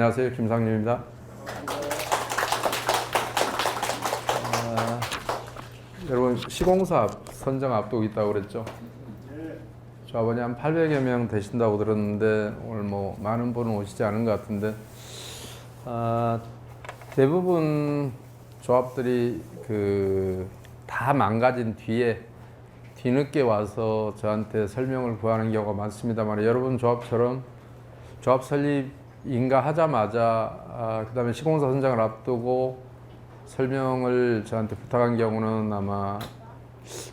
안녕하세요. 김상률입니다. 여러분 시공사 선정 앞두고 있다고 그랬죠? 조합원이 한 800여 명 되신다고 들었는데 오늘 뭐 많은 분은 오시지 않은 것 같은데 대부분 조합들이 다 망가진 뒤에 뒤늦게 와서 저한테 설명을 구하는 경우가 많습니다만 여러분 조합처럼 조합 설립인가 하자마자 그 다음에 시공사 선정을 앞두고 설명을 저한테 부탁한 경우는 아마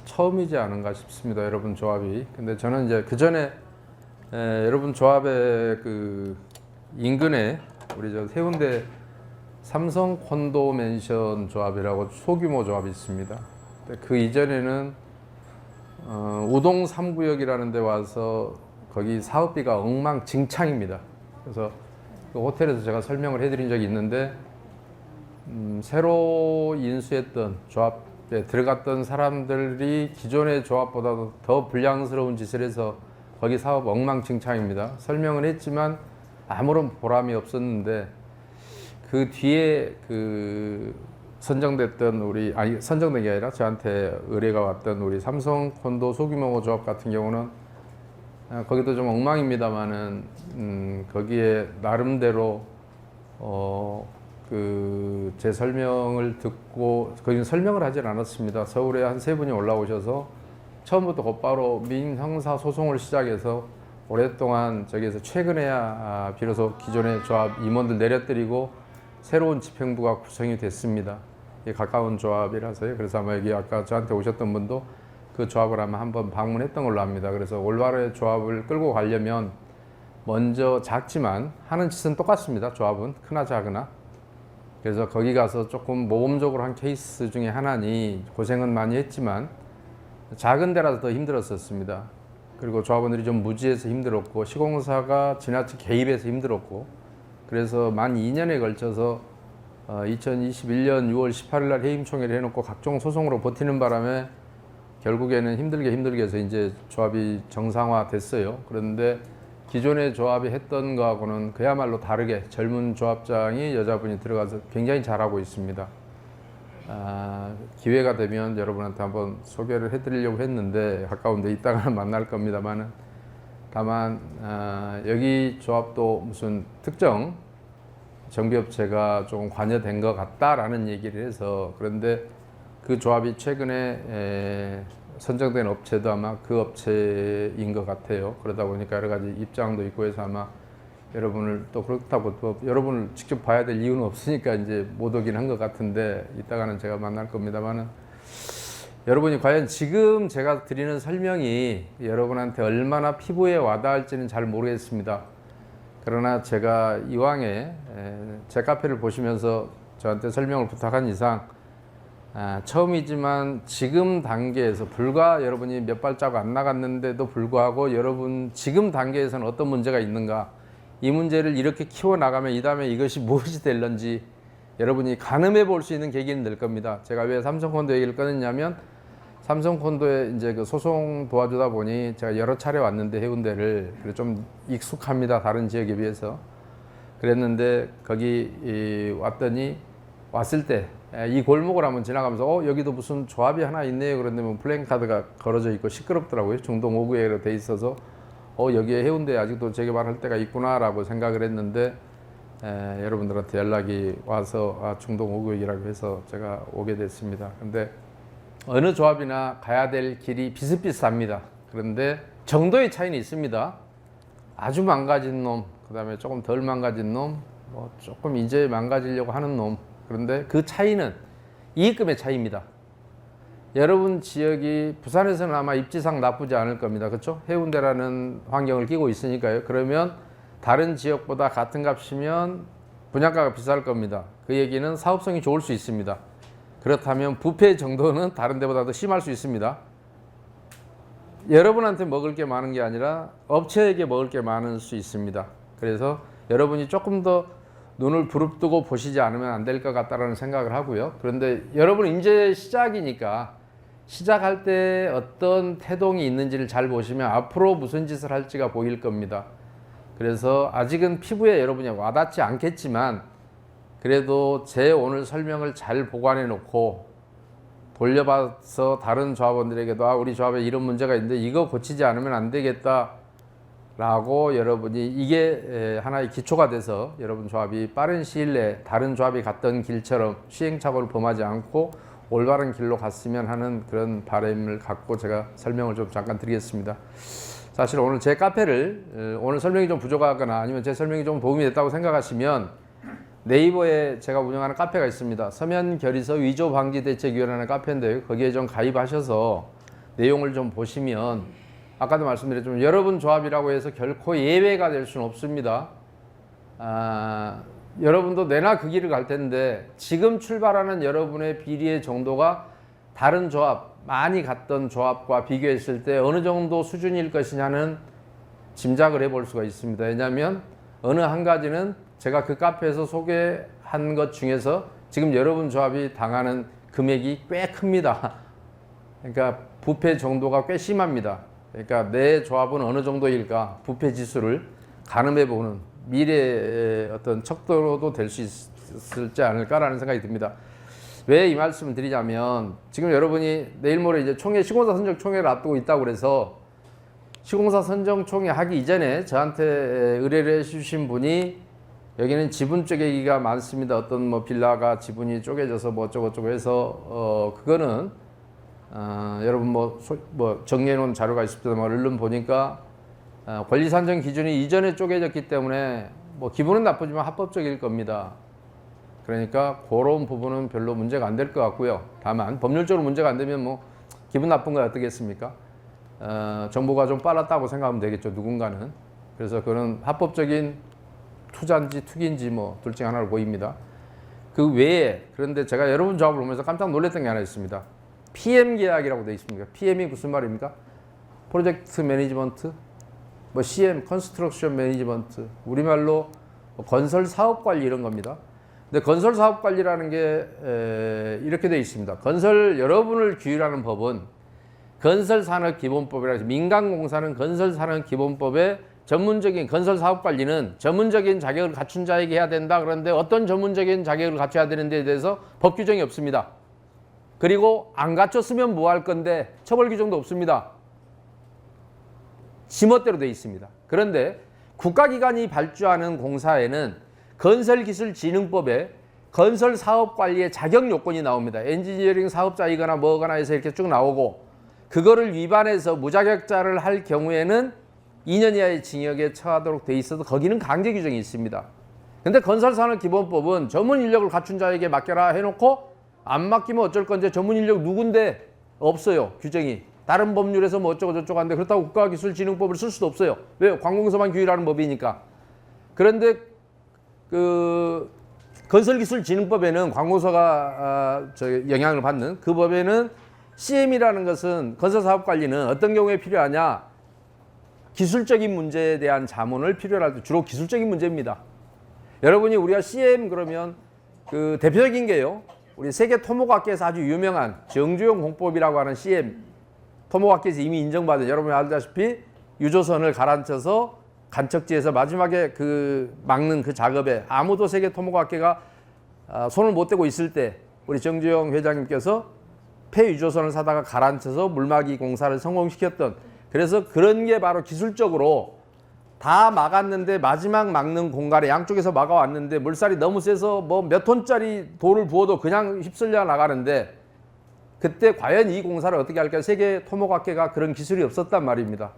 처음이지 않은가 싶습니다. 여러분 조합이. 근데 저는 이제 그 전에 여러분 조합의 그 인근에 우리 저 해운대 삼성 콘도 맨션 조합이라고 소규모 조합이 있습니다. 그 이전에는 우동 3구역이라는 데 와서 거기 사업비가 엉망진창입니다. 그래서 그 호텔에서 제가 설명을 해드린 적이 있는데 새로 인수했던 조합에 들어갔던 사람들이 기존의 조합보다도 더 불량스러운 짓을 해서 거기 사업 엉망진창입니다. 설명을 했지만 아무런 보람이 없었는데 그 뒤에 선정된 게 아니라 저한테 의뢰가 왔던 우리 삼성 콘도 소규모 조합 같은 경우는 거기도 좀 엉망입니다만은 거기에 나름대로 제 설명을 듣고 거기는 설명을 하진 않았습니다. 서울에 한 3분이 올라오셔서 처음부터 곧바로 민인 형사 소송을 시작해서 오랫동안 저기에서 최근에야 비로소 기존의 조합 임원들 내려뜨리고 새로운 집행부가 구성이 됐습니다. 가까운 조합이라서요. 그래서 아마 여기 아까 저한테 오셨던 분도 그 조합을 아마 한번 방문했던 걸로 압니다. 그래서 올바르게 조합을 끌고 가려면 먼저 작지만 하는 짓은 똑같습니다. 조합은 크나 작으나. 그래서 거기 가서 조금 모범적으로 한 케이스 중에 하나니 고생은 많이 했지만 작은 데라서 더 힘들었었습니다. 그리고 조합원들이 좀 무지해서 힘들었고 시공사가 지나치게 개입해서 힘들었고 그래서 만 2년에 걸쳐서 2021년 6월 18일 날 해임총회를 해놓고 각종 소송으로 버티는 바람에 결국에는 힘들게 해서 이제 조합이 정상화됐어요. 그런데 기존의 조합이 했던 거하고는 그야말로 다르게 젊은 조합장이 여자분이 들어가서 굉장히 잘하고 있습니다. 기회가 되면 여러분한테 한번 소개를 해드리려고 했는데 가까운데 이따가는 만날 겁니다만은 다만 여기 조합도 무슨 특정 정비업체가 조금 관여된 것 같다라는 얘기를 해서 그런데 그 조합이 최근에 선정된 업체도 아마 그 업체인 것 같아요. 그러다 보니까 여러 가지 입장도 있고 해서 아마 여러분을 또 그렇다고 또 여러분을 직접 봐야 될 이유는 없으니까 이제 못 오긴 한 것 같은데 이따가는 제가 만날 겁니다만은 여러분이 과연 지금 제가 드리는 설명이 여러분한테 얼마나 피부에 와닿을지는 잘 모르겠습니다. 그러나 제가 이왕에 제 카페를 보시면서 저한테 설명을 부탁한 이상 처음이지만 지금 단계에서 불과 여러분이 몇 발자국 안 나갔는데도 불구하고 여러분 지금 단계에서는 어떤 문제가 있는가 이 문제를 이렇게 키워나가면 이 다음에 이것이 무엇이 될런지 여러분이 가늠해 볼 수 있는 계기는 될 겁니다. 제가 왜 삼성콘도 얘기를 꺼냈냐면 삼성콘도에 이제 그 소송 도와주다 보니 제가 여러 차례 왔는데 해운대를 좀 익숙합니다. 다른 지역에 비해서. 그랬는데 거기 왔을 때 이 골목을 한번 지나가면서 여기도 무슨 조합이 하나 있네요. 그런데 뭐 플랜카드가 걸어져 있고 시끄럽더라고요. 중동 5구역으로 돼 있어서 여기에 해운대에 아직도 재개발할 때가 있구나라고 생각을 했는데 여러분들한테 연락이 와서 중동 5구역이라고 해서 제가 오게 됐습니다. 근데 어느 조합이나 가야 될 길이 비슷비슷합니다. 그런데 정도의 차이는 있습니다. 아주 망가진 놈, 그 다음에 조금 덜 망가진 놈, 조금 이제 망가지려고 하는 놈. 그런데 그 차이는 이익금의 차이입니다. 여러분 지역이 부산에서는 아마 입지상 나쁘지 않을 겁니다. 그렇죠? 해운대라는 환경을 끼고 있으니까요. 그러면 다른 지역보다 같은 값이면 분양가가 비쌀 겁니다. 그 얘기는 사업성이 좋을 수 있습니다. 그렇다면 부패 정도는 다른 데보다 더 심할 수 있습니다. 여러분한테 먹을 게 많은 게 아니라 업체에게 먹을 게 많을 수 있습니다. 그래서 여러분이 조금 더 눈을 부릅뜨고 보시지 않으면 안 될 것 같다라는 생각을 하고요. 그런데 여러분 이제 시작이니까 시작할 때 어떤 태동이 있는지를 잘 보시면 앞으로 무슨 짓을 할지가 보일 겁니다. 그래서 아직은 피부에 여러분이 와닿지 않겠지만 그래도 제 오늘 설명을 잘 보관해 놓고 돌려봐서 다른 조합원들에게도 우리 조합에 이런 문제가 있는데 이거 고치지 않으면 안 되겠다 라고 여러분이 이게 하나의 기초가 돼서 여러분 조합이 빠른 시일 내에 다른 조합이 갔던 길처럼 시행착오를 범하지 않고 올바른 길로 갔으면 하는 그런 바람을 갖고 제가 설명을 좀 잠깐 드리겠습니다. 사실 오늘 제 카페를 오늘 설명이 좀 부족하거나 아니면 제 설명이 좀 도움이 됐다고 생각하시면 네이버에 제가 운영하는 카페가 있습니다. 서면결의서 위조방지대책위원회라는 카페인데요. 거기에 좀 가입하셔서 내용을 좀 보시면 아까도 말씀드렸지만 여러분 조합이라고 해서 결코 예외가 될 수는 없습니다. 여러분도 내나 그 길을 갈 텐데 지금 출발하는 여러분의 비리의 정도가 다른 조합, 많이 갔던 조합과 비교했을 때 어느 정도 수준일 것이냐는 짐작을 해볼 수가 있습니다. 왜냐하면 어느 한 가지는 제가 그 카페에서 소개한 것 중에서 지금 여러분 조합이 당하는 금액이 꽤 큽니다. 그러니까 부패 정도가 꽤 심합니다. 그러니까 내 조합은 어느 정도일까 부패 지수를 가늠해 보는 미래의 어떤 척도로도 될 수 있을지 않을까라는 생각이 듭니다. 왜 이 말씀을 드리냐면 지금 여러분이 내일 모레 이제 시공사 선정 총회를 앞두고 있다고 그래서 시공사 선정 총회 하기 이전에 저한테 의뢰를 해주신 분이 여기는 지분 쪼개기가 많습니다. 어떤 뭐 빌라가 지분이 쪼개져서 뭐 어쩌고저쩌고 해서 그거는 여러분 뭐 정리해 놓은 자료가 있습니다. 얼른 보니까 권리 산정 기준이 이전에 쪼개졌기 때문에 뭐 기분은 나쁘지만 합법적일 겁니다. 그러니까 그런 부분은 별로 문제가 안 될 것 같고요. 다만 법률적으로 문제가 안 되면 뭐 기분 나쁜 거 어떻겠습니까? 정보가 좀 빨랐다고 생각하면 되겠죠. 누군가는. 그래서 그거는 합법적인 투자인지 투기인지 뭐 둘 중 하나로 보입니다. 그 외에 그런데 제가 여러분 조합을 보면서 깜짝 놀랐던 게 하나 있습니다. PM 계약이라고 되어 있습니다. PM이 무슨 말입니까? 프로젝트 매니지먼트, 뭐 CM, 컨스트럭션 매니지먼트, 우리말로 건설 사업 관리 이런 겁니다. 근데 건설 사업 관리라는 게 이렇게 되어 있습니다. 건설 여러분을 규율하는 법은 건설산업기본법이라고 해서 민간공사는 건설산업기본법에 전문적인 건설 사업 관리는 전문적인 자격을 갖춘 자에게 해야 된다. 그런데 어떤 전문적인 자격을 갖춰야 되는지에 대해서 법 규정이 없습니다. 그리고 안 갖췄으면 뭐 할 건데 처벌 규정도 없습니다. 지멋대로 되어 있습니다. 그런데 국가기관이 발주하는 공사에는 건설기술진흥법에 건설사업관리의 자격 요건이 나옵니다. 엔지니어링 사업자이거나 뭐거나 해서 이렇게 쭉 나오고 그거를 위반해서 무자격자를 할 경우에는 2년 이하의 징역에 처하도록 돼 있어도 거기는 강제 규정이 있습니다. 근데 건설산업기본법은 전문 인력을 갖춘 자에게 맡겨라 해놓고 안 맡기면 어쩔 건지 전문 인력 누군데 없어요. 규정이. 다른 법률에서 뭐 어쩌고 저쩌고 하는데 그렇다고 국가기술진흥법을 쓸 수도 없어요. 왜요? 관공서만 규율하는 법이니까. 그런데 그 건설기술진흥법에는 관공서가 영향을 받는 그 법에는 CM이라는 것은 건설사업관리는 어떤 경우에 필요하냐? 기술적인 문제에 대한 자문을 필요로 할 때 주로 기술적인 문제입니다. 여러분이 우리가 CM 그러면 그 대표적인 게요. 우리 세계 토목학계에서 아주 유명한 정주영 공법이라고 하는 CM 토목학계에서 이미 인정받은 여러분이 알다시피 유조선을 가라앉혀서 간척지에서 마지막에 그 막는 그 작업에 아무도 세계 토목학계가 손을 못 대고 있을 때 우리 정주영 회장님께서 폐유조선을 사다가 가라앉혀서 물막이 공사를 성공시켰던 그래서 그런 게 바로 기술적으로 다 막았는데 마지막 막는 공간에 양쪽에서 막아왔는데 물살이 너무 세서 뭐 몇 톤짜리 돌을 부어도 그냥 휩쓸려 나가는데 그때 과연 이 공사를 어떻게 할까? 세계 토목학회가 그런 기술이 없었단 말입니다.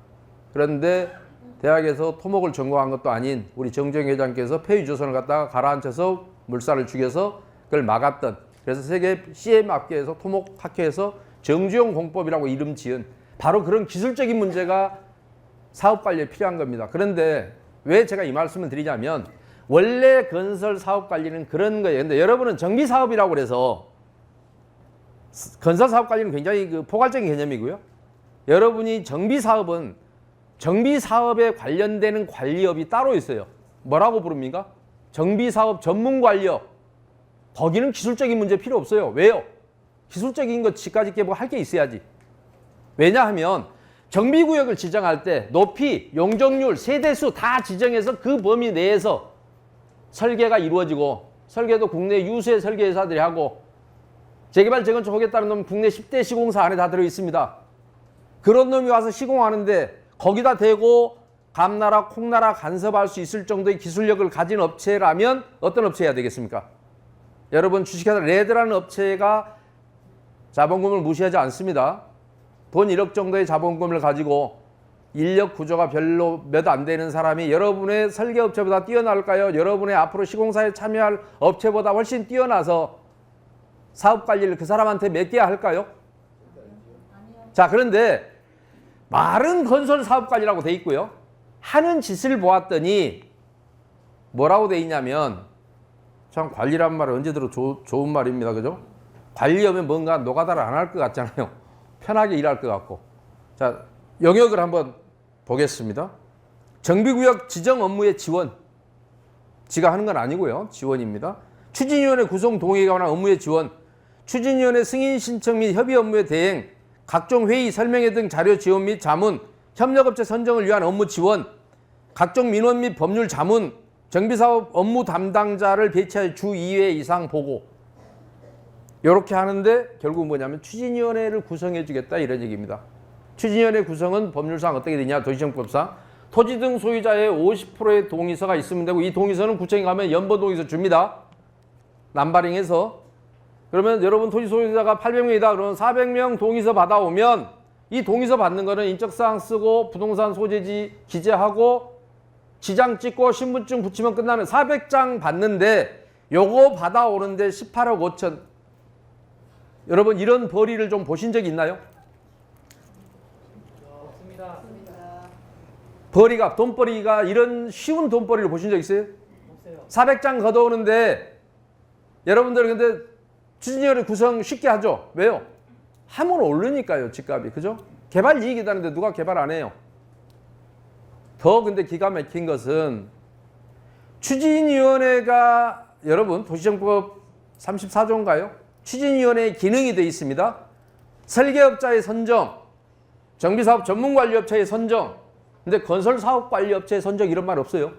그런데 대학에서 토목을 전공한 것도 아닌 우리 정주영 회장께서 폐유조선을 갖다가 가라앉혀서 물살을 죽여서 그걸 막았던 그래서 세계 CM학회에서 토목학회에서 정주영 공법이라고 이름 지은 바로 그런 기술적인 문제가 사업관리에 필요한 겁니다. 그런데 왜 제가 이 말씀을 드리냐면 원래 건설 사업관리는 그런 거예요. 근데 여러분은 정비사업이라고 그래서 건설 사업관리는 굉장히 그 포괄적인 개념이고요. 여러분이 정비사업은 정비사업에 관련되는 관리업이 따로 있어요. 뭐라고 부릅니까? 정비사업 전문관리업. 거기는 기술적인 문제 필요 없어요. 왜요? 기술적인 것까지 뭐 할 게 있어야지. 왜냐하면 정비구역을 지정할 때 높이, 용적률, 세대수 다 지정해서 그 범위 내에서 설계가 이루어지고, 설계도 국내 유수의 설계회사들이 하고, 재개발 재건축 하겠다는 놈은 국내 10대 시공사 안에 다 들어있습니다. 그런 놈이 와서 시공하는데 거기다 대고 감나라 콩나라 간섭할 수 있을 정도의 기술력을 가진 업체라면 어떤 업체여야 되겠습니까? 여러분, 주식회사 레드라는 업체가 자본금을 무시하지 않습니다. 돈 1억 정도의 자본금을 가지고 인력 구조가 별로 몇 안 되는 사람이 여러분의 설계업체보다 뛰어날까요? 여러분의 앞으로 시공사에 참여할 업체보다 훨씬 뛰어나서 사업관리를 그 사람한테 맡겨야 할까요? 자, 그런데 말은 건설사업관리라고 돼 있고요. 하는 짓을 보았더니 뭐라고 돼 있냐면, 참 관리란 말은 언제 들어 좋은 말입니다. 그죠? 관리하면 뭔가 노가다를 안 할 것 같잖아요. 편하게 일할 것 같고. 자, 영역을 한번 보겠습니다. 정비구역 지정 업무의 지원. 지가 하는 건 아니고요. 지원입니다. 추진위원회 구성 동의에 관한 업무의 지원. 추진위원회 승인 신청 및 협의 업무의 대행. 각종 회의, 설명회 등 자료 지원 및 자문. 협력업체 선정을 위한 업무 지원. 각종 민원 및 법률 자문. 정비사업 업무 담당자를 배치할 주 2회 이상 보고. 이렇게 하는데 결국 뭐냐면 추진위원회를 구성해 주겠다 이런 얘기입니다. 추진위원회 구성은 법률상 어떻게 되냐, 도시정법상 토지 등 소유자의 50%의 동의서가 있으면 되고, 이 동의서는 구청에 가면 연번 동의서 줍니다. 남바링해서. 그러면 여러분 토지 소유자가 800명이다 그러면 400명 동의서 받아오면 이 동의서 받는 거는 인적사항 쓰고 부동산 소재지 기재하고 지장 찍고 신분증 붙이면 끝나는 400장 받는데, 요거 받아오는데 18억 5천. 여러분, 이런 벌이를 좀 보신 적이 있나요? 없습니다. 벌이가, 돈벌이가, 이런 쉬운 돈벌이를 보신 적 있어요? 없어요. 400장 걷어오는데, 여러분들 근데 추진위원회 구성 쉽게 하죠. 왜요? 하면 오르니까요, 집값이. 그죠? 개발 이익이다는데 누가 개발 안 해요? 더 근데 기가 막힌 것은 추진위원회가, 여러분 도시정법 34조인가요? 추진위원회의 기능이 되어 있습니다. 설계업자의 선정, 정비사업 전문관리업체의 선정. 근데 건설사업관리업체의 선정 이런 말 없어요.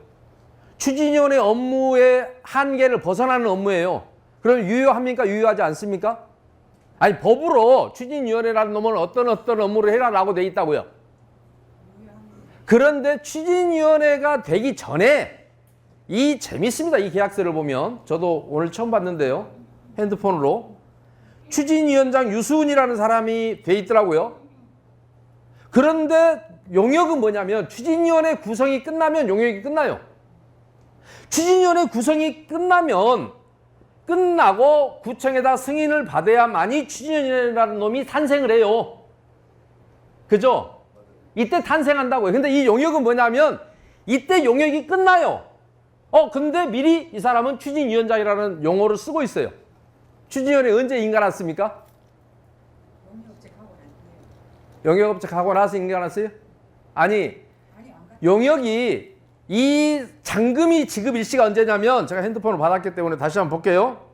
추진위원회 업무의 한계를 벗어나는 업무예요. 그럼 유효합니까? 유효하지 않습니까? 아니, 법으로 추진위원회라는 놈은 어떤 업무를 해라라고 돼 있다고요. 그런데 추진위원회가 되기 전에 이 재밌습니다. 이 계약서를 보면. 저도 오늘 처음 봤는데요. 핸드폰으로. 추진위원장 유수은이라는 사람이 돼 있더라고요. 그런데 용역은 뭐냐면 추진위원회 구성이 끝나면 용역이 끝나요. 추진위원회 구성이 끝나고 구청에다 승인을 받아야만이 추진위원회라는 놈이 탄생을 해요. 그죠? 이때 탄생한다고요. 근데 이 용역은 뭐냐면 이때 용역이 끝나요. 근데 미리 이 사람은 추진위원장이라는 용어를 쓰고 있어요. 추진위원회 언제 인가났습니까? 용역업체하고 나서 인가났어요? 아니, 용역이 이 잔금이 지급 일시가 언제냐면, 제가 핸드폰을 받았기 때문에 다시 한번 볼게요.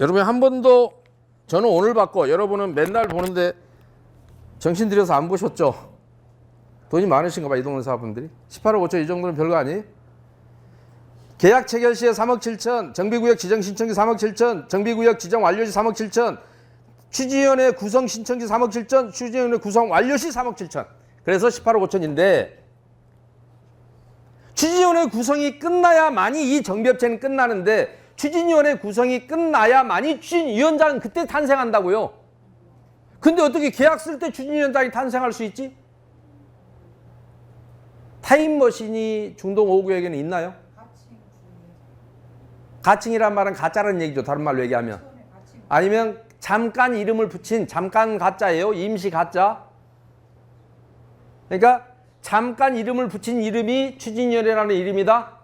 여러분 한 번도, 저는 오늘 받고 여러분은 맨날 보는데 정신 들여서 안 보셨죠? 돈이 많으신가 봐, 이 동네 사분들이. 18억 5천 이 정도는 별거 아니에요? 계약 체결 시에 3억 7천, 정비구역 지정 신청지 3억 7천, 정비구역 지정 완료 시 3억 7천, 추진위원회 구성 신청지 3억 7천, 추진위원회 구성 완료 시 3억 7천. 그래서 18억 5천인데, 추진위원회 구성이 끝나야만이 이 정비업체는 끝나는데, 추진위원회 구성이 끝나야만이 추진위원장은 그때 탄생한다고요. 근데 어떻게 계약 쓸 때 추진위원장이 탄생할 수 있지? 타임머신이 중동 5구역에는 있나요? 가칭이란 말은 가짜라는 얘기죠. 다른 말로 얘기하면. 아니면 잠깐 이름을 붙인 잠깐 가짜예요. 임시 가짜. 그러니까 잠깐 이름을 붙인 이름이 추진위원회라는 이름이다.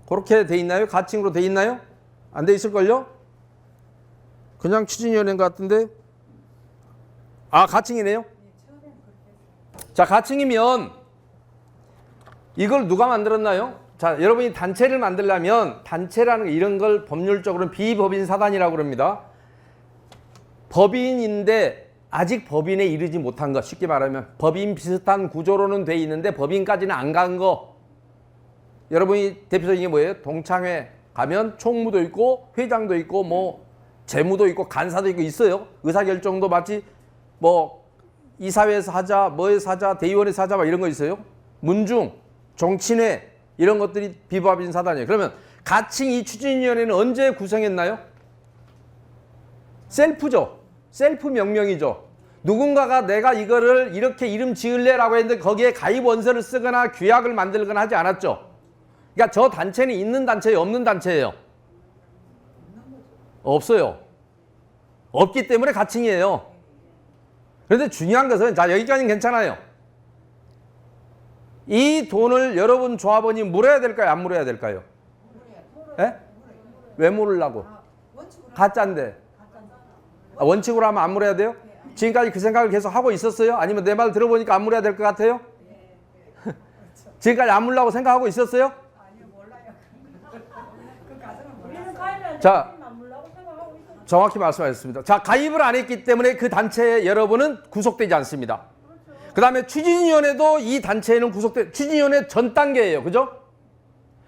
그렇게 돼 있나요? 가칭으로 돼 있나요? 안 돼 있을걸요? 그냥 추진위원회인 것 같은데. 가칭이네요. 자, 가칭이면 이걸 누가 만들었나요? 자, 여러분이 단체를 만들려면, 단체라는 거 이런 걸 법률적으로는 비법인 사단이라고 그럽니다. 법인인데 아직 법인에 이르지 못한 것, 쉽게 말하면 법인 비슷한 구조로는 돼 있는데 법인까지는 안 간 거. 여러분이 대표적인 게 뭐예요? 동창회 가면 총무도 있고 회장도 있고 뭐 재무도 있고 간사도 있고 있어요. 의사결정도 마치 뭐 이사회에서 하자, 뭐에서 하자, 대의원에서 하자 막 이런 거 있어요. 문중, 정친회 이런 것들이 비법인 사단이에요. 그러면 가칭 이 추진위원회는 언제 구성했나요? 셀프죠. 셀프 명명이죠. 누군가가 내가 이거를 이렇게 이름 지을래라고 했는데 거기에 가입 원서를 쓰거나 규약을 만들거나 하지 않았죠. 그러니까 저 단체는 있는 단체예요, 없는 단체예요? 없어요. 없기 때문에 가칭이에요. 그런데 중요한 것은 자 여기까지는 괜찮아요. 이 돈을 여러분 조합원이 물어야 될까요? 안 물어야 될까요? 예? 왜 물으려고? 가짜인데. 원칙으로 하면 안 물어야 돼요? 지금까지 그 생각을 계속 하고 있었어요? 아니면 내 말 들어보니까 안 물어야 될 것 같아요? 지금까지 안 물라고 생각하고 있었어요? 아니요, 몰라요. 자, 정확히 말씀하셨습니다. 자, 가입을 안 했기 때문에 그 단체에 여러분은 구속되지 않습니다. 그 다음에 추진위원회도 이 단체에는 추진위원회 전 단계예요. 그죠?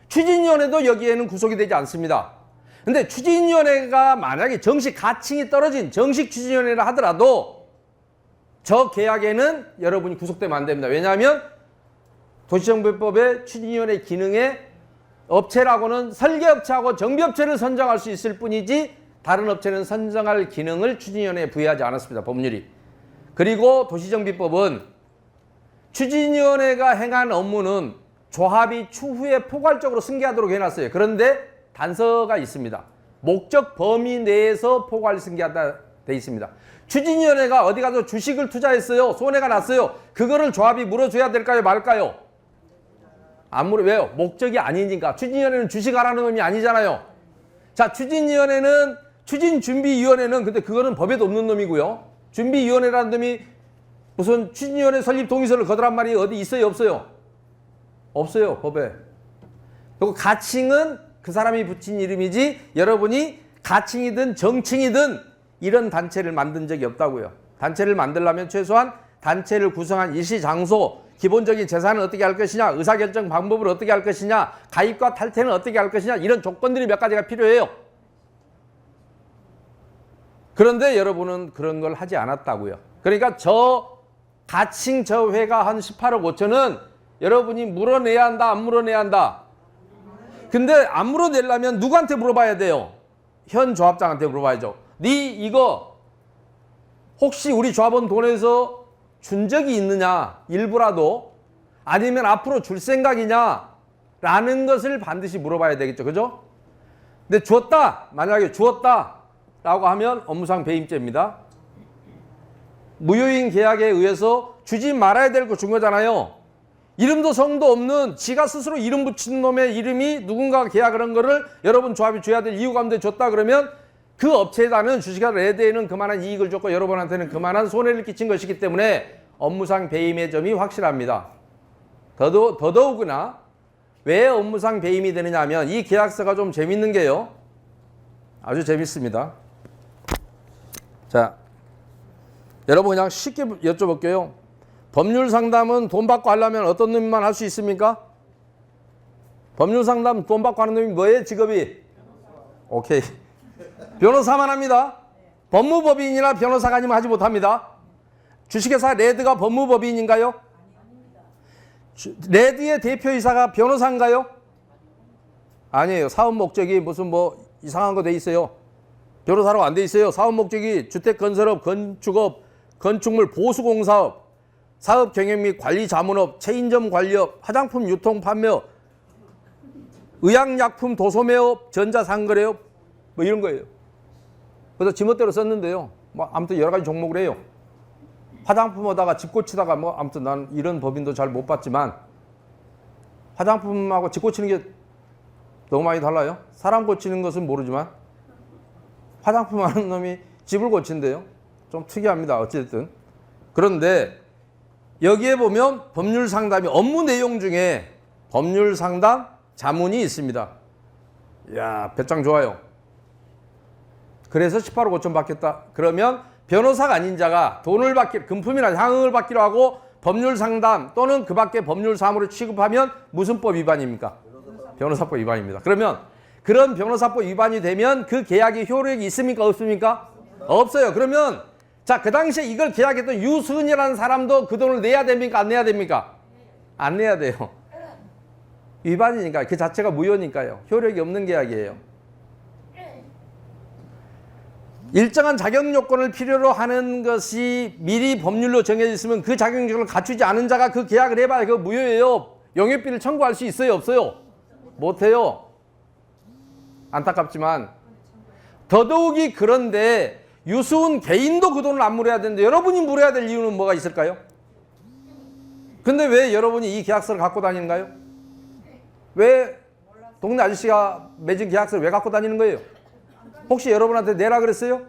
추진위원회도 여기에는 구속이 되지 않습니다. 근데 추진위원회가 만약에 정식 가칭이 떨어진 정식 추진위원회라 하더라도 저 계약에는 여러분이 구속되면 안 됩니다. 왜냐하면 도시정비법의 추진위원회 기능에 업체라고는 설계업체하고 정비업체를 선정할 수 있을 뿐이지 다른 업체는 선정할 기능을 추진위원회에 부여하지 않았습니다. 법률이. 그리고 도시정비법은 추진위원회가 행한 업무는 조합이 추후에 포괄적으로 승계하도록 해놨어요. 그런데 단서가 있습니다. 목적 범위 내에서 포괄 승계하다 돼 있습니다. 추진위원회가 어디 가서 주식을 투자했어요. 손해가 났어요. 그거를 조합이 물어줘야 될까요? 말까요? 안 물어. 왜요? 목적이 아니니까. 추진위원회는 주식하라는 놈이 아니잖아요. 자, 추진준비위원회는 근데 그거는 법에도 없는 놈이고요. 준비위원회라는 놈이 무슨 추진위원회 설립 동의서를 거두란 말이 어디 있어요? 없어요? 없어요. 법에. 그리고 가칭은 그 사람이 붙인 이름이지 여러분이 가칭이든 정칭이든 이런 단체를 만든 적이 없다고요. 단체를 만들려면 최소한 단체를 구성한 일시 장소, 기본적인 재산을 어떻게 할 것이냐, 의사결정 방법을 어떻게 할 것이냐, 가입과 탈퇴는 어떻게 할 것이냐 이런 조건들이 몇 가지가 필요해요. 그런데 여러분은 그런 걸 하지 않았다고요. 그러니까 저 가칭 저 회가 한 18억 5천은 여러분이 물어내야 한다, 안 물어내야 한다? 근데 안 물어내려면 누구한테 물어봐야 돼요? 현 조합장한테 물어봐야죠. 네 이거 혹시 우리 조합원 돈에서 준 적이 있느냐? 일부라도. 아니면 앞으로 줄 생각이냐? 라는 것을 반드시 물어봐야 되겠죠. 그죠? 근데 주었다. 만약에 주었다. 라고 하면 업무상 배임죄입니다. 무효인 계약에 의해서 주지 말아야 될 거 준 거잖아요. 이름도 성도 없는 지가 스스로 이름 붙인 놈의 이름이 누군가가 계약을 한 거를 여러분 조합이 줘야 될 이유가 없는데 줬다 그러면 그 업체에다는 주식회사 레드에는 그만한 이익을 줬고 여러분한테는 그만한 손해를 끼친 것이기 때문에 업무상 배임의 점이 확실합니다. 더더욱이나 왜 업무상 배임이 되느냐 하면 이 계약서가 좀 재밌는 게요. 아주 재밌습니다. 자, 여러분 그냥 쉽게 여쭤볼게요. 법률 상담은 돈 받고 하려면 어떤 놈만 할 수 있습니까? 법률 상담 돈 받고 하는 놈이 뭐예요? 직업이? 오케이. 변호사만 합니다. 법무법인이나 변호사가 아니면 하지 못합니다. 주식회사 레드가 법무법인인가요? 레드의 대표이사가 변호사인가요? 아니에요. 사업 목적이 무슨 뭐 이상한 거 돼 있어요. 변호사로 안 돼 있어요. 사업 목적이 주택건설업, 건축업, 건축물 보수공사업, 사업 경영 및 관리 자문업, 체인점 관리업, 화장품 유통 판매업, 의약약품 도소매업, 전자상거래업 뭐 이런 거예요. 그래서 지멋대로 썼는데요. 뭐 아무튼 여러 가지 종목을 해요. 화장품 하다가 집 고치다가 뭐 아무튼 난 이런 법인도 잘 못 봤지만 화장품하고 집 고치는 게 너무 많이 달라요. 사람 고치는 것은 모르지만 화장품 하는 놈이 집을 고친대요. 좀 특이합니다. 어쨌든. 그런데 여기에 보면 법률 상담이 업무 내용 중에 법률 상담 자문이 있습니다. 이야, 배짱 좋아요. 그래서 18억 5천 받겠다. 그러면 변호사가 아닌 자가 돈을 받기, 금품이나 향응을 받기로 하고 법률 상담 또는 그 밖에 법률 사무를 취급하면 무슨 법 위반입니까? 변호사법 위반입니다. 그러면 그런 변호사법 위반이 되면 그 계약이 효력이 있습니까? 없습니까? 없어요. 그러면 자, 그 당시에 이걸 계약했던 유수은이라는 사람도 그 돈을 내야 됩니까? 안 내야 됩니까? 안 내야 돼요. 위반이니까 그 자체가 무효니까요. 효력이 없는 계약이에요. 일정한 자격 요건을 필요로 하는 것이 미리 법률로 정해져 있으면 그 자격 요건을 갖추지 않은 자가 그 계약을 해봐야 그거 무효예요. 용역비를 청구할 수 있어요? 없어요? 못해요. 안타깝지만 더더욱이 그런데 유수은 개인도 그 돈을 안 물어야 되는데 여러분이 물어야 될 이유는 뭐가 있을까요? 근데 왜 여러분이 이 계약서를 갖고 다니는가요? 왜 동네 아저씨가 맺은 계약서를 왜 갖고 다니는 거예요? 혹시 여러분한테 내라 그랬어요?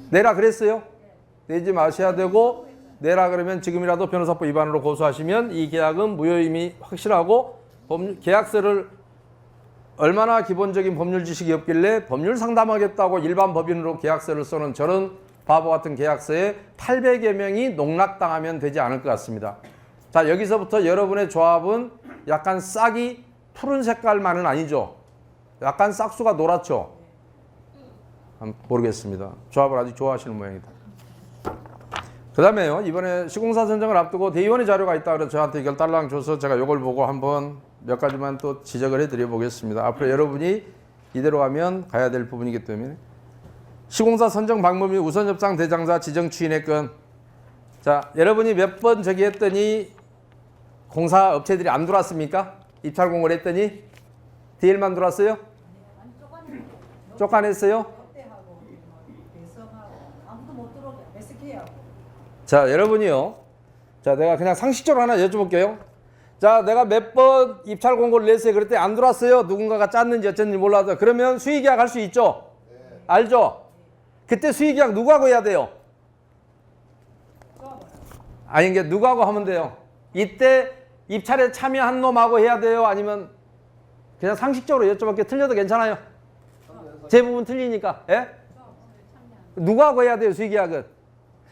내라 그랬어요? 내지 마셔야 되고 내라 그러면 지금이라도 변호사법 위반으로 고소하시면 이 계약은 무효임이 확실하고 계약서를 얼마나 기본적인 법률 지식이 없길래 법률 상담하겠다고 일반 법인으로 계약서를 써는 저런 바보 같은 계약서에 800여 명이 농락당하면 되지 않을 것 같습니다. 자, 여기서부터 여러분의 조합은 약간 싹이 푸른 색깔만은 아니죠. 약간 싹수가 노랗죠. 모르겠습니다. 조합을 아주 좋아하시는 모양이다. 그 다음에요. 이번에 시공사 선정을 앞두고 대의원의 자료가 있다 그래서 저한테 이걸 딸랑 줘서 제가 이걸 보고 한번 몇 가지만 또 지적을 해드려 보겠습니다. 앞으로 여러분이 이대로 가면 가야 될 부분이기 때문에 시공사 선정 방법 및 우선 협상 대상자 지정 추인의 건. 자, 여러분이 몇 번 저기 했더니 공사 업체들이 안 들어왔습니까? 입찰 공고를 했더니 DL만 들어왔어요? 쫓아냈어요? 자, 여러분이요. 자, 내가 그냥 상식적으로 하나 여쭤볼게요. 자, 내가 몇 번 입찰 공고를 냈어요. 그랬더니 안 들어왔어요. 누군가가 짰는지 어쨌는지 몰라도. 그러면 수의계약 할 수 있죠? 네. 알죠? 그때 수의계약 누구하고 해야 돼요? 아니, 이게 누구하고 하면 돼요? 이때 입찰에 참여한 놈하고 해야 돼요? 아니면 그냥 상식적으로 여쭤볼게요. 틀려도 괜찮아요? 제 부분 틀리니까. 예? 누구하고 해야 돼요, 수의계약은?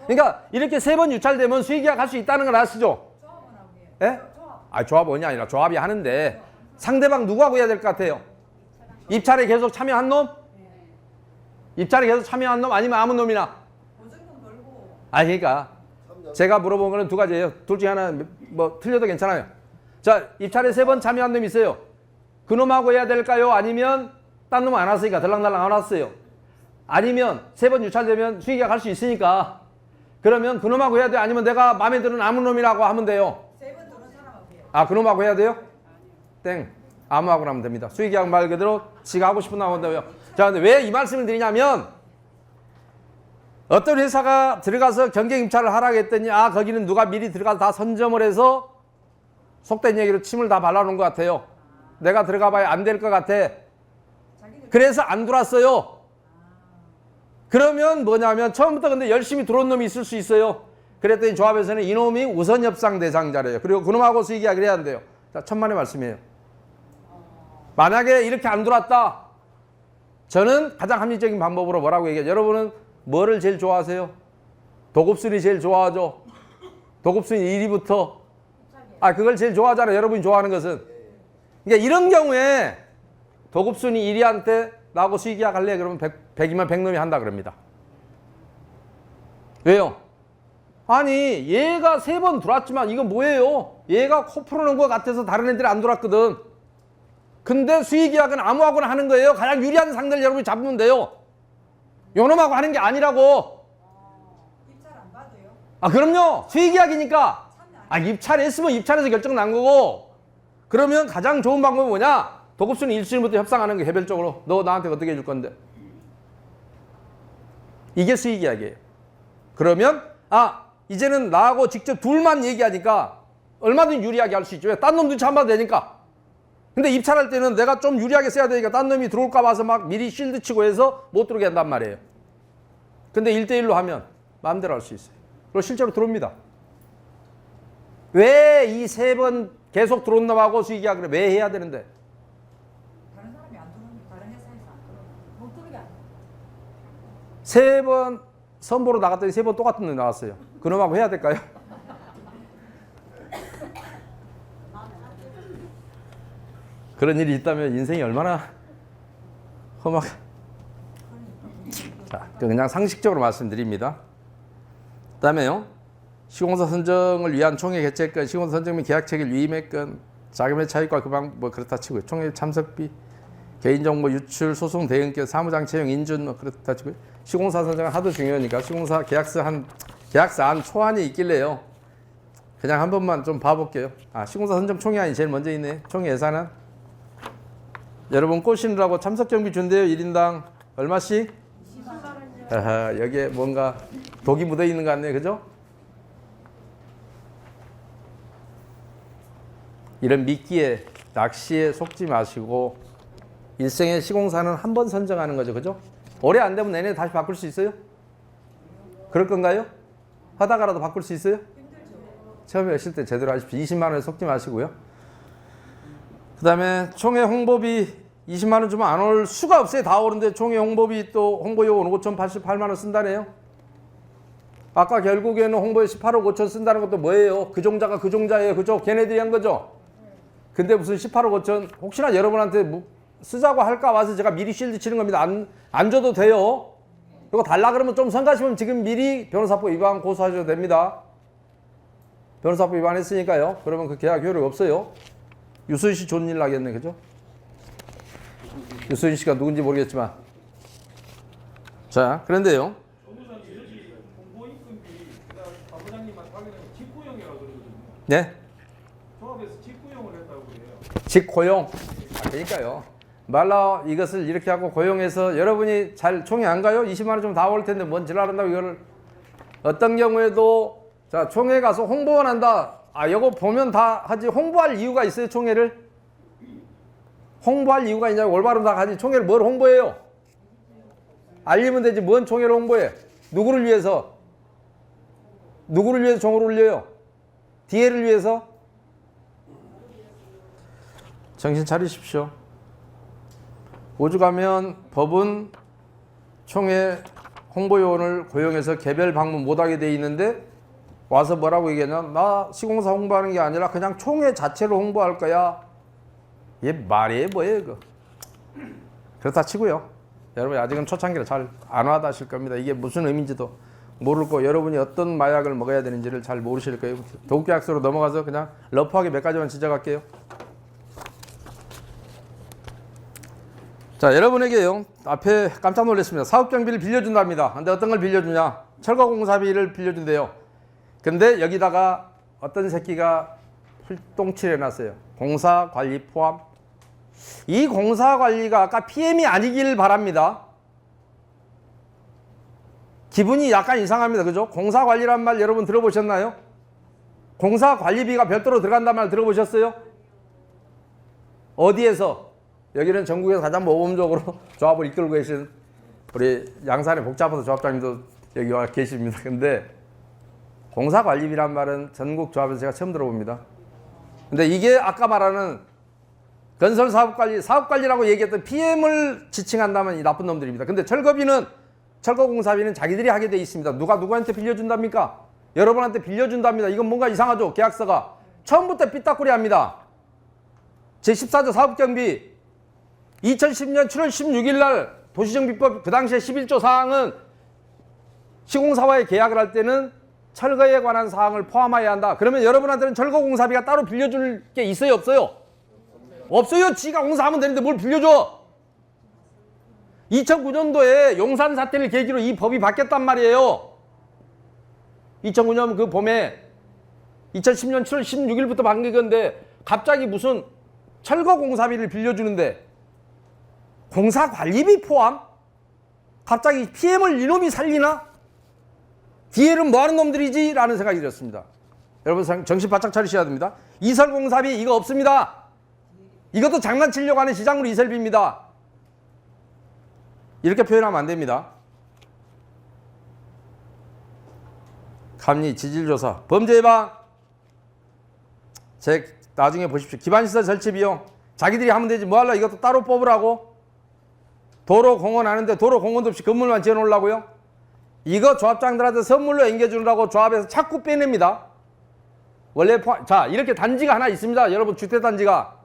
그러니까 이렇게 3번 유찰되면 수의계약 할 수 있다는 걸 아시죠? 예? 아, 조합원이 아니라 조합이 하는데 상대방 누구하고 해야 될 것 같아요? 입찰에 계속 참여한 놈? 입찰에 계속 참여한 놈 아니면 아무 놈이나? 아, 그러니까 제가 물어본 거는 두 가지예요. 둘 중에 하나 뭐 틀려도 괜찮아요. 자, 입찰에 3번 참여한 놈이 있어요. 그 놈하고 해야 될까요? 아니면 딴 놈 안 왔으니까 들랑달랑 안 왔어요. 아니면 3번 유찰되면 수의계약 할 수 있으니까 그러면 그놈하고 해야 돼요? 아니면 내가 마음에 드는 아무 놈이라고 하면 돼요? 아, 그놈하고 해야 돼요? 땡. 아무하고나 하면 됩니다. 수의계약 말 그대로 지가 하고 싶은 놈 하면 돼요. 자, 근데 왜 이 말씀을 드리냐면 어떤 회사가 들어가서 경쟁 입찰을 하라고 했더니 아, 거기는 누가 미리 들어가서 다 선점을 해서 속된 얘기로 침을 다 발라놓은 것 같아요. 내가 들어가 봐야 안 될 것 같아. 그래서 안 들어왔어요. 그러면 뭐냐면 처음부터 근데 열심히 들어온 놈이 있을 수 있어요. 그랬더니 조합에서는 이놈이 우선 협상 대상자래요. 그리고 그놈하고 수의계약을 해야 한대요. 자, 천만의 말씀이에요. 만약에 이렇게 안 들어왔다. 저는 가장 합리적인 방법으로 뭐라고 얘기해요. 여러분은 뭐를 제일 좋아하세요? 도급순이 제일 좋아하죠. 도급순이 1위부터. 아, 그걸 제일 좋아하잖아요. 여러분이 좋아하는 것은. 그러니까 이런 경우에 도급순이 1위한테 나하고 수의계약 할래? 그러면 100이면 100놈이 한다 그럽니다. 왜요? 아니, 얘가 3번 들어왔지만 이건 뭐예요? 얘가 코 풀어놓은 것 같아서 다른 애들이 안 들어왔거든. 근데 수의계약은 아무하고나 하는 거예요. 가장 유리한 상대를 여러분이 잡으면 돼요. 요놈하고 하는 게 아니라고. 입찰 안 받아요? 아, 그럼요. 수의계약이니까. 아, 입찰했으면 입찰에서 결정 난 거고. 그러면 가장 좋은 방법은 뭐냐? 도급순위 1순위부터 협상하는 게 개별적으로. 너 나한테 어떻게 해줄 건데? 이게 수의계약이에요. 그러면 아, 이제는 나하고 직접 둘만 얘기하니까 얼마든지 유리하게 할 수 있죠. 왜? 딴 놈도 참아도 되니까. 근데 입찰할 때는 내가 좀 유리하게 써야 되니까 딴 놈이 들어올까 봐서 막 미리 실드 치고 해서 못 들어오게 한단 말이에요. 근데 1대1로 하면 마음대로 할 수 있어요. 그리고 실제로 들어옵니다. 왜 이 3번 계속 들어온 놈하고 수의계약을 왜 해야 되는데? 다른 사람이 안 들어오면 다른 회사에서 안 들어오면 못 들어오게 안 돼요. 3번 선보러 나갔더니 3번 똑같은 데 나왔어요. 그놈하고 해야 될까요? 그런 일이 있다면 인생이 얼마나 험하게. 자, 그냥 상식적으로 말씀드립니다. 그 다음에요. 시공사 선정을 위한 총회 개최권, 시공사 선정 및 계약 체결 위임의권, 자금의 차익과 그 방 뭐 그렇다 치고요. 총회 참석비, 개인정보 유출, 소송 대응권, 사무장 채용 인준 뭐 그렇다 치고요. 시공사 선정은 하도 중요하니까 시공사 계약서 안 초안이 있길래요. 그냥 한 번만 좀 봐볼게요. 아, 시공사 선정 총회안이 제일 먼저 있네. 총회 예산안. 여러분 꼬시느라고 참석 경비 준대요. 1인당 얼마씩? 20만 원이요. 아하, 여기에 뭔가 독이 묻어 있는 것 같네요. 그죠? 이런 미끼에 낚시에 속지 마시고 일생의 시공사는 한 번 선정하는 거죠. 그죠? 오래 안 되면 내년에 다시 바꿀 수 있어요? 그럴 건가요? 하다가라도 바꿀 수 있어요? 처음에 하실 때 제대로 하십시오. 20만 원에 속지 마시고요. 그 다음에 총회 홍보비 20만 원 주면 안 올 수가 없어요. 다 오는데 총회 홍보비 또 홍보요금 5,088만 원 쓴다네요. 아까 결국에는 홍보에 18억 5천 쓴다는 것도 뭐예요? 그 종자가 그 종자예요. 그죠? 걔네들이 한 거죠? 근데 무슨 18억 5천 혹시나 여러분한테 쓰자고 할까 봐서 제가 미리 실드 치는 겁니다. 안 줘도 돼요. 그리고 달라 그러면 좀 성가시면 지금 미리 변호사법 위반 고소하셔도 됩니다. 변호사법 위반했으니까요. 그러면 그 계약 효력이 없어요. 유소연 씨 좋은 일 나겠네. 그죠? 유소연 씨가 누군지 모르겠지만. 자, 그런데요. 네? 조합에서 직고용을 했다고 그래요. 직고용. 아, 그러니까요. 말라 이것을 이렇게 하고 고용해서 여러분이 잘 총회 안 가요? 20만 원 좀 다 올 텐데 뭔 지랄한다고 이거를. 어떤 경우에도 자, 총회 가서 홍보원 한다. 아, 이거 보면 다 하지. 홍보할 이유가 있어요, 총회를? 홍보할 이유가 있냐고. 올바른 다 하지. 총회를 뭘 홍보해요? 알리면 되지. 뭔 총회를 홍보해? 누구를 위해서? 누구를 위해서 총을 올려요? 뒤에를 위해서? 정신 차리십시오. 오죽하면 법은 총회 홍보요원을 고용해서 개별 방문 못하게 돼 있는데 와서 뭐라고 얘기하냐? 나 시공사 홍보하는 게 아니라 그냥 총회 자체로 홍보할 거야. 얘 말이 뭐예요 이거? 그렇다 치고요. 여러분 아직은 초창기라 잘 안 와닿으실 겁니다. 이게 무슨 의미인지도 모르고 여러분이 어떤 마약을 먹어야 되는지를 잘 모르실 거예요. 도급계약서로 넘어가서 그냥 러프하게 몇 가지만 지적할게요. 자, 여러분에게요. 앞에 깜짝 놀랐습니다. 사업경비를 빌려준답니다. 근데 어떤 걸 빌려주냐? 철거공사비를 빌려준대요. 근데 여기다가 어떤 새끼가 풀똥칠 해놨어요. 공사관리 포함. 이 공사관리가 아까 PM이 아니길 바랍니다. 기분이 약간 이상합니다. 그죠? 공사관리란 말 여러분 들어보셨나요? 공사관리비가 별도로 들어간다는 말 들어보셨어요? 어디에서? 여기는 전국에서 가장 모범적으로 조합을 이끌고 계신 우리 양산의 복잡부서 조합장님도 여기 와 계십니다. 근데 공사관리비란 말은 전국 조합에서 제가 처음 들어봅니다. 근데 이게 아까 말하는 건설사업관리, 사업관리라고 얘기했던 PM을 지칭한다면 이 나쁜 놈들입니다. 근데 철거공사비는 자기들이 하게 돼 있습니다. 누가 누구한테 빌려준답니까? 여러분한테 빌려준답니다. 이건 뭔가 이상하죠? 계약서가. 처음부터 삐딱구리 합니다. 제14조 사업경비 2010년 7월 16일 날 도시정비법 그 당시에 11조 사항은 시공사와의 계약을 할 때는 철거에 관한 사항을 포함해야 한다. 그러면 여러분한테는 철거공사비가 따로 빌려줄 게 있어요? 없어요? 없어요. 지가 공사하면 되는데 뭘 빌려줘? 2009년도에 용산 사태를 계기로 이 법이 바뀌었단 말이에요. 2009년 그 봄에 2010년 7월 16일부터 바뀐 건데 갑자기 무슨 철거공사비를 빌려주는데 공사관리비 포함? 갑자기 PM을 이놈이 살리나? 뒤에는 뭐하는 놈들이지? 라는 생각이 들었습니다. 여러분 정신 바짝 차리셔야 됩니다. 이설공사비 이거 없습니다. 이것도 장난치려고 하는 시장물 이설비입니다. 이렇게 표현하면 안 됩니다. 감리, 지질조사, 범죄예방. 나중에 보십시오. 기반시설 설치 비용. 자기들이 하면 되지. 뭐하려 이것도 따로 뽑으라고. 도로 공원 하는데 도로 공원도 없이 건물만 지어 놓으려고요? 이거 조합장들한테 선물로 앵겨주느라고 조합에서 자꾸 빼냅니다. 원래 자, 이렇게 단지가 하나 있습니다. 여러분, 주택단지가.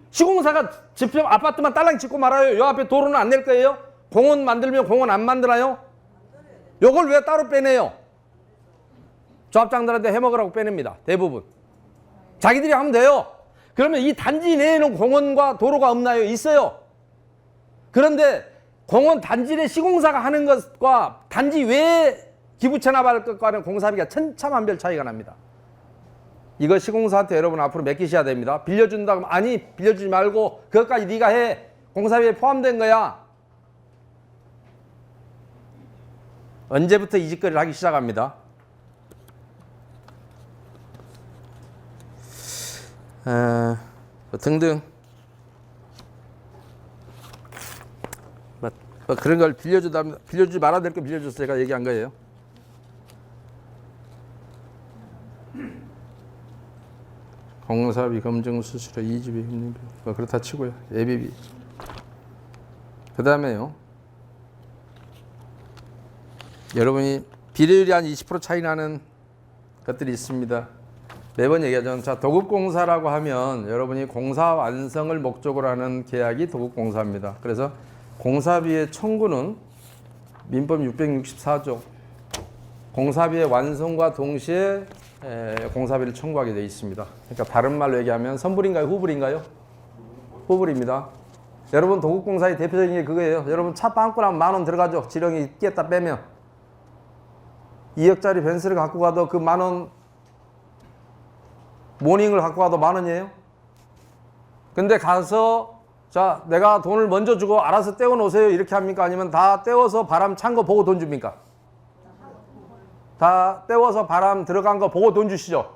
시공사가 집평 아파트만 딸랑 짓고 말아요. 요 앞에 도로는 안 낼 거예요? 공원 만들면 공원 안 만들어요? 요걸 왜 따로 빼내요? 조합장들한테 해먹으라고 빼냅니다. 대부분. 자기들이 하면 돼요. 그러면 이 단지 내에는 공원과 도로가 없나요? 있어요. 그런데 공원 단지 내 시공사가 하는 것과 단지 외에 기부 체납할 것과는 공사비가 천차만별 차이가 납니다. 이거 시공사한테 여러분 앞으로 맡기셔야 됩니다. 빌려준다고 하면 아니 빌려주지 말고 그것까지 네가 해. 공사비에 포함된 거야. 언제부터 이 짓거리를 하기 시작합니다. 등등 그런 걸 빌려주지 말아야 될 거 빌려줘서 제가 얘기한 거예요. 공사비, 검증, 수수료, 이주비, 협력비 그렇다 치고요. 예비비. 그 다음에요. 여러분이 비례율이 한 20% 차이 나는 것들이 있습니다. 매번 얘기하죠. 자, 도급공사라고 하면 여러분이 공사 완성을 목적으로 하는 계약이 도급공사입니다. 그래서 공사비의 청구는 민법 664조 공사비의 완성과 동시에 공사비를 청구하게 되어 있습니다. 그러니까 다른 말로 얘기하면 선불인가요? 후불인가요? 후불입니다. 여러분 도급공사의 대표적인 게 그거예요. 여러분 차 빵꾸 나면 10,000원 들어가죠. 지렁이 끼었다 빼면 2억짜리 벤츠를 갖고 가도 그 10,000원 모닝을 갖고 가도 10,000원이에요. 근데 가서 자 내가 돈을 먼저 주고 알아서 떼어 놓으세요 이렇게 합니까? 아니면 다 떼어서 바람 찬 거 보고 돈 줍니까? 다 떼어서 바람 들어간 거 보고 돈 주시죠.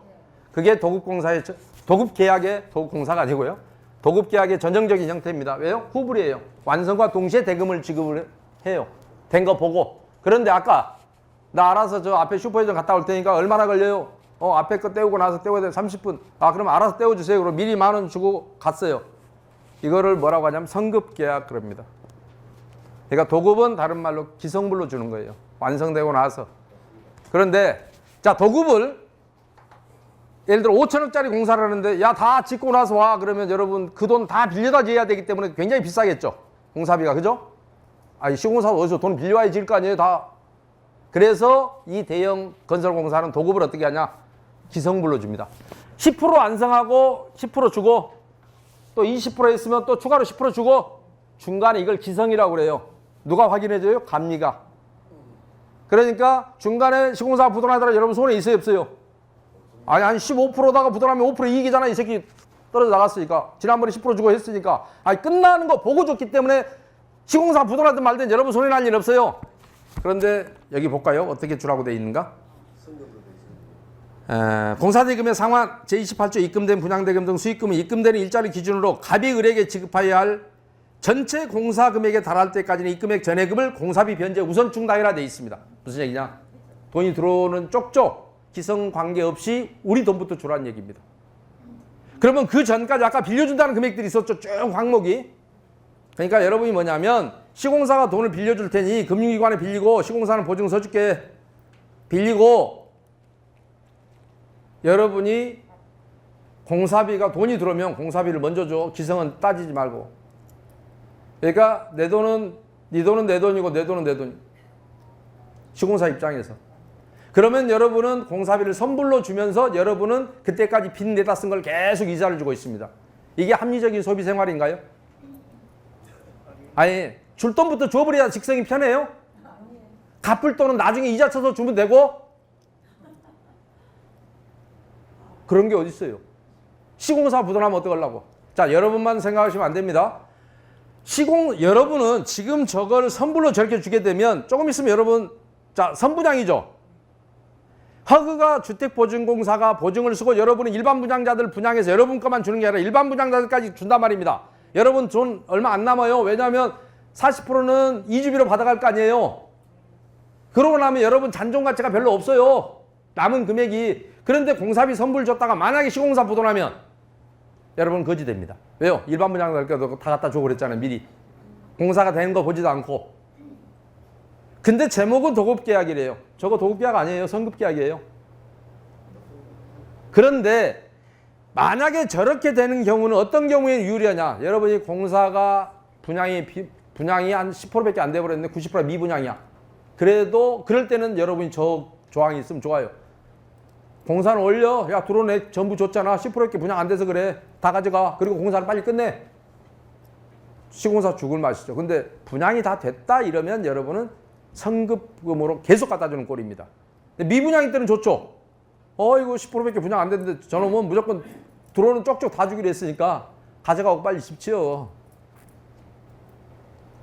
그게 도급공사의 도급계약의 도급공사가 아니고요. 도급계약의 전형적인 형태입니다. 왜요? 후불이에요. 완성과 동시에 대금을 지급을 해요. 된 거 보고. 그런데 아까 나 알아서 저 앞에 슈퍼회전 갔다 올 테니까 얼마나 걸려요? 앞에 거 떼우고 나서 떼워야 돼 30분. 그럼 알아서 떼워주세요. 그럼 미리 10,000원 주고 갔어요. 이거를 뭐라고 하냐면 성급계약 그럽니다. 그러니까 도급은 다른 말로 기성불로 주는 거예요. 완성되고 나서. 그런데 자 도급을 예를 들어 5천억짜리 공사를 하는데 야 다 짓고 나서 와 그러면 여러분 그 돈 다 빌려다 줘야 되기 때문에 굉장히 비싸겠죠. 공사비가. 그죠? 아니 시공사 어디서 돈 빌려와야 질 거 아니에요 다. 그래서 이 대형 건설공사는 도급을 어떻게 하냐 기성불로 줍니다. 10% 완성하고 10% 주고 또 20% 했으면 또 추가로 10% 주고 중간에 이걸 기성이라고 그래요. 누가 확인해줘요? 감리가. 그러니까 중간에 시공사가 부도나더라 여러분 손에 있어요 없어요? 아니 한 15%다가 부도나면 5% 이익이잖아. 이 새끼 떨어져 나갔으니까. 지난번에 10% 주고 했으니까. 아니 끝나는 거 보고 줬기 때문에 시공사 부도나든 말든 여러분 손에 날 일 없어요. 그런데 여기 볼까요? 어떻게 주라고 돼 있는가? 공사대금의 상환 제28조 입금된 분양대금 등 수익금이 입금되는 일자리 기준으로 갑이을에게 지급하여야 할 전체 공사금액에 달할 때까지는 입금액 전액금을 공사비 변제 우선 충당이라 돼 있습니다. 무슨 얘기냐? 돈이 들어오는 쪽쪽 기성 관계없이 우리 돈부터 주라는 얘기입니다. 그러면 그 전까지 아까 빌려준다는 금액들이 있었죠. 쭉 항목이. 그러니까 여러분이 뭐냐면 시공사가 돈을 빌려줄 테니 금융기관에 빌리고 시공사는 보증서 줄게 빌리고 여러분이 공사비가 돈이 들어오면 공사비를 먼저 줘. 기성은 따지지 말고. 그러니까 내 돈은 네 돈은 내 돈이고 내 돈은 내 돈. 시공사 입장에서. 그러면 여러분은 공사비를 선불로 주면서 여러분은 그때까지 빚 내다 쓴 걸 계속 이자를 주고 있습니다. 이게 합리적인 소비 생활인가요? 아니 줄 돈부터 줘버려야 직성이 편해요? 갚을 돈은 나중에 이자 쳐서 주면 되고 그런 게 어디 있어요? 시공사 부도나면 어떡하려고? 자 여러분만 생각하시면 안 됩니다. 여러분은 지금 저걸 선불로 저렇게 주게 되면 조금 있으면 여러분 자 선분양이죠. 허그가 주택보증공사가 보증을 쓰고 여러분은 일반 분양자들 분양해서 여러분 것만 주는 게 아니라 일반 분양자들까지 준단 말입니다. 여러분 돈 얼마 안 남아요. 왜냐하면 40%는 이주비로 받아갈 거 아니에요. 그러고 나면 여러분 잔존 가치가 별로 없어요. 남은 금액이. 그런데 공사비 선불 줬다가 만약에 시공사 부도나면 여러분 거지 됩니다. 왜요? 일반 분양자들께도 다 갖다 주고 그랬잖아요. 미리. 공사가 되는 거 보지도 않고. 근데 제목은 도급계약이래요. 저거 도급계약 아니에요. 선급계약이에요. 그런데 만약에 저렇게 되는 경우는 어떤 경우에 유리하냐? 여러분이 공사가 분양이 한 10%밖에 안 돼버렸는데 90% 미분양이야. 그래도 그럴 때는 여러분이 저 조항이 있으면 좋아요. 공사는 올려. 야, 들어오네. 전부 줬잖아. 10%밖에 분양 안 돼서 그래. 다 가져가. 그리고 공사를 빨리 끝내. 시공사 죽을 맛이죠. 근데 분양이 다 됐다 이러면 여러분은 선급금으로 계속 갖다 주는 꼴입니다. 근데 미분양일 때는 좋죠. 이거 10%밖에 분양 안 됐는데 저놈은 무조건 들어오는 쪽쪽 다 주기로 했으니까 가져가고 빨리 집 지어.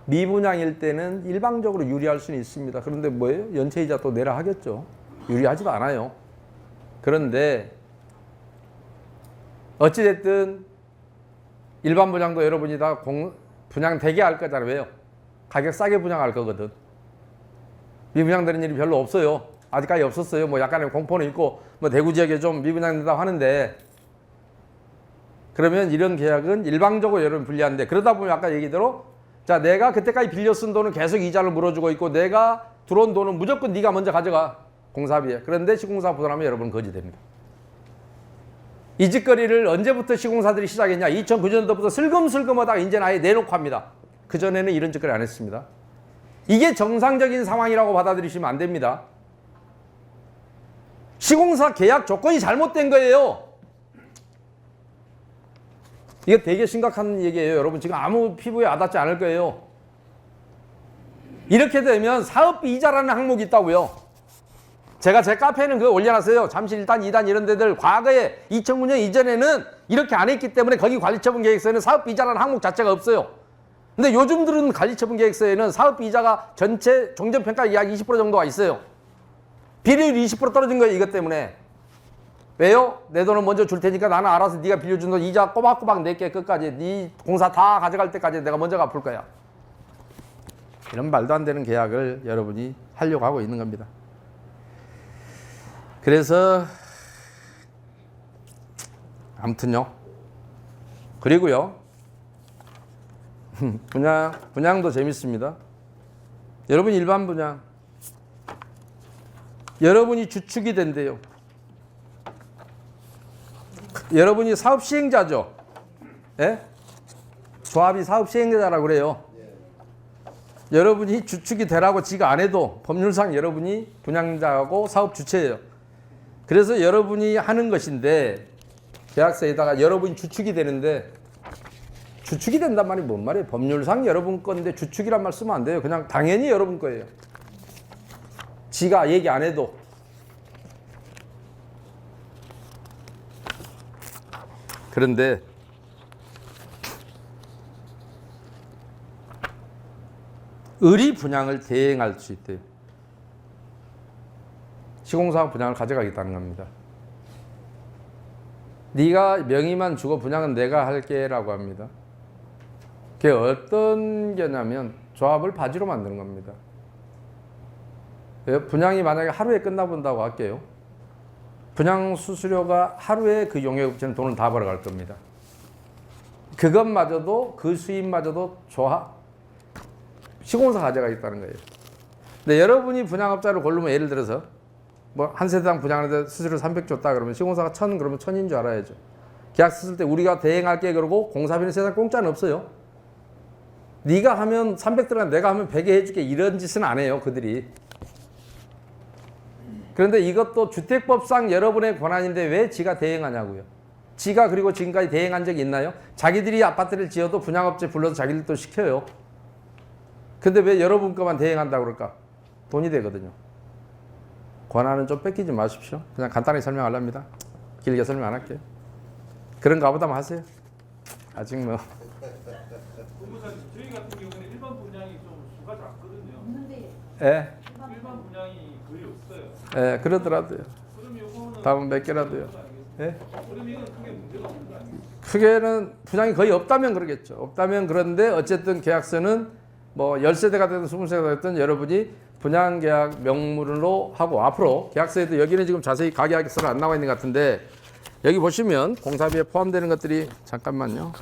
미분양일 때는 일방적으로 유리할 수는 있습니다. 그런데 뭐예요? 연체이자 또 내라 하겠죠. 유리하지도 않아요. 그런데 어찌됐든 일반 분양도 여러분이 다 분양 되게 할 거잖아요. 왜요? 가격 싸게 분양할 거거든. 미분양 되는 일이 별로 없어요. 아직까지 없었어요. 뭐 약간의 공포는 있고 뭐 대구 지역에 좀 미분양 된다고 하는데, 그러면 이런 계약은 일방적으로 여러분 불리한데, 그러다 보면 아까 얘기대로 자, 내가 그때까지 빌려 쓴 돈은 계속 이자를 물어주고 있고 내가 들어온 돈은 무조건 네가 먼저 가져가. 공사비에. 그런데 시공사 부담하면 여러분 거지됩니다. 이 짓거리를 언제부터 시공사들이 시작했냐? 2009년도부터 슬금슬금 하다가 이제는 아예 내놓고 합니다. 그전에는 이런 짓거리 안 했습니다. 이게 정상적인 상황이라고 받아들이시면 안 됩니다. 시공사 계약 조건이 잘못된 거예요. 이거 되게 심각한 얘기예요. 여러분 지금 아무 피부에 와닿지 않을 거예요. 이렇게 되면 사업비 이자라는 항목이 있다고요. 제가 제 카페에는 그거 올려놨어요. 잠실 1단, 2단 이런 데들 과거에 2009년 이전에는 이렇게 안 했기 때문에 거기 관리처분 계획서에는 사업비 이자라는 항목 자체가 없어요. 근데 요즘 들은 관리처분 계획서에는 사업비 이자가 전체 종전평가 약 20% 정도가 있어요. 비율이 20% 떨어진 거예요. 이것 때문에. 왜요? 내 돈은 먼저 줄 테니까 나는 알아서 네가 빌려준 돈 이자 꼬박꼬박 낼게. 끝까지 네 공사 다 가져갈 때까지 내가 먼저 갚을 거야. 이런 말도 안 되는 계약을 여러분이 하려고 하고 있는 겁니다. 그래서 아무튼요. 그리고요. 분양도 재밌습니다. 여러분 일반 분양. 여러분이 주축이 된대요. 여러분이 사업 시행자죠. 예? 조합이 사업 시행자라고 그래요. 여러분이 주축이 되라고 지가 안 해도 법률상 여러분이 분양자하고 사업 주체예요. 그래서 여러분이 하는 것인데 계약서에다가 여러분이 주축이 되는데, 주축이 된단 말이 뭔 말이에요? 법률상 여러분 건데 주축이란 말 쓰면 안 돼요. 그냥 당연히 여러분 거예요. 지가 얘기 안 해도. 그런데 의리 분양을 대행할 수 있대요. 시공사 분양을 가져가겠다는 겁니다. 네가 명의만 주고 분양은 내가 할게 라고 합니다. 그게 어떤 게냐면 조합을 바지로 만드는 겁니다. 분양이 만약에 하루에 끝나본다고 할게요. 분양 수수료가 하루에 그 용역업체는 돈을 다 벌어갈 겁니다. 그것마저도, 그 수입마저도 시공사 가져가겠다는 거예요. 근데 여러분이 분양업자를 고르면 예를 들어서 뭐 한 세대당 분양하는데 수수료 300 줬다 그러면 시공사가 1000 그러면 1000인 줄 알아야죠. 계약서 쓸 때 우리가 대행할게 그러고 공사비는 세상 공짜는 없어요. 네가 하면 300 들어가 내가 하면 100에 해줄게 이런 짓은 안 해요. 그들이. 그런데 이것도 주택법상 여러분의 권한인데 왜 지가 대행하냐고요. 지가 그리고 지금까지 대행한 적이 있나요? 자기들이 아파트를 지어도 분양업체 불러서 자기들도 시켜요. 근데 왜 여러분 거만 대행한다고 그럴까? 돈이 되거든요. 권한은 좀 뺏기지 마십시오. 그냥 간단히 설명하렵니다. 길게 설명 안 할게요. 그런가 보다 하세요. 아직 뭐. 본부장님, 저희 같은 경우는 일반 분양이 좀 수가 작거든요. 없는데 예. 일반 분양이 거의 없어요. 예, 그러더라도요. 그럼 요거는 다음 몇 개라도요. 예? 그럼 이건 크게 문제가 없는 거 아니에요? 크게는 분양이 거의 없다면 그러겠죠. 없다면 그런데 어쨌든 계약서는 뭐 10세대가 되든 20세대가 되든 여러분이 분양계약 명문으로 하고, 앞으로 계약서에도 여기는 지금 자세히 가계약서는 안 나와 있는 것 같은데 여기 보시면 공사비에 포함되는 것들이, 잠깐만요.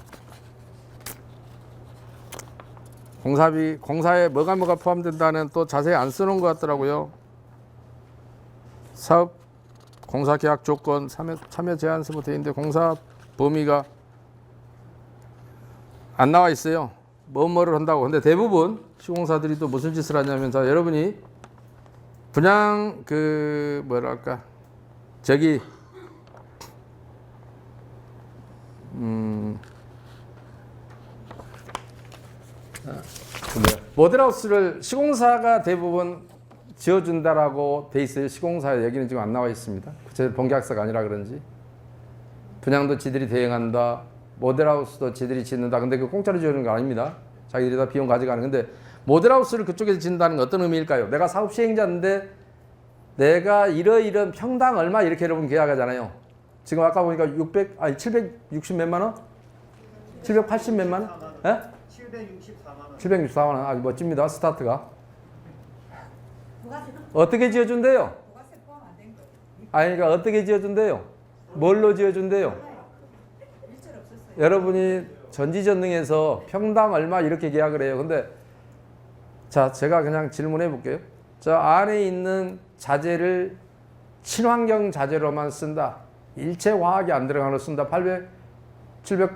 공사비, 공사에 뭐가 포함된다는 또 자세히 안 쓰는 것 같더라고요. 사업 공사 계약 조건 참여 제한서부 돼 있는데 공사 범위가 안 나와 있어요. 뭐를 한다고. 근데 대부분 시공사들이 또 무슨 짓을 하냐면, 자, 여러분이 분양 뭐랄까 저기 모델하우스를 시공사가 대부분 지어준다라고 돼 있어요. 시공사 얘기는 지금 안 나와 있습니다. 구체적으로 본계약서가 아니라 그런지. 분양도 지들이 대행한다. 모델하우스도 지들이 짓는다. 근데 그 공짜로 지어주는 거 아닙니다. 자기들이 다 비용 가져가는. 근데 모델하우스를 그쪽에서 짓는다는 건 어떤 의미일까요? 내가 사업 시행자인데 내가 이러이런 평당 얼마 이렇게 여러분 계약하잖아요. 지금 아까 보니까 760 몇만 원? 780 몇만 원? 예? 764만 원. 764만 원. 아주 멋집니다. 스타트가. 부가세 어떻게 지어준대요? 부가세 포함 안 된 거예요. 아니, 그러니까 어떻게 지어준대요? 뭘로 지어준대요? 일절 없었어요. 여러분이 전지전능에서 평당 얼마 이렇게 계약을 해요. 근데 자, 제가 그냥 질문해 볼게요. 저 안에 있는 자재를 친환경 자재로만 쓴다. 일체 화학이 안 들어가는 걸 쓴다. 800, 700,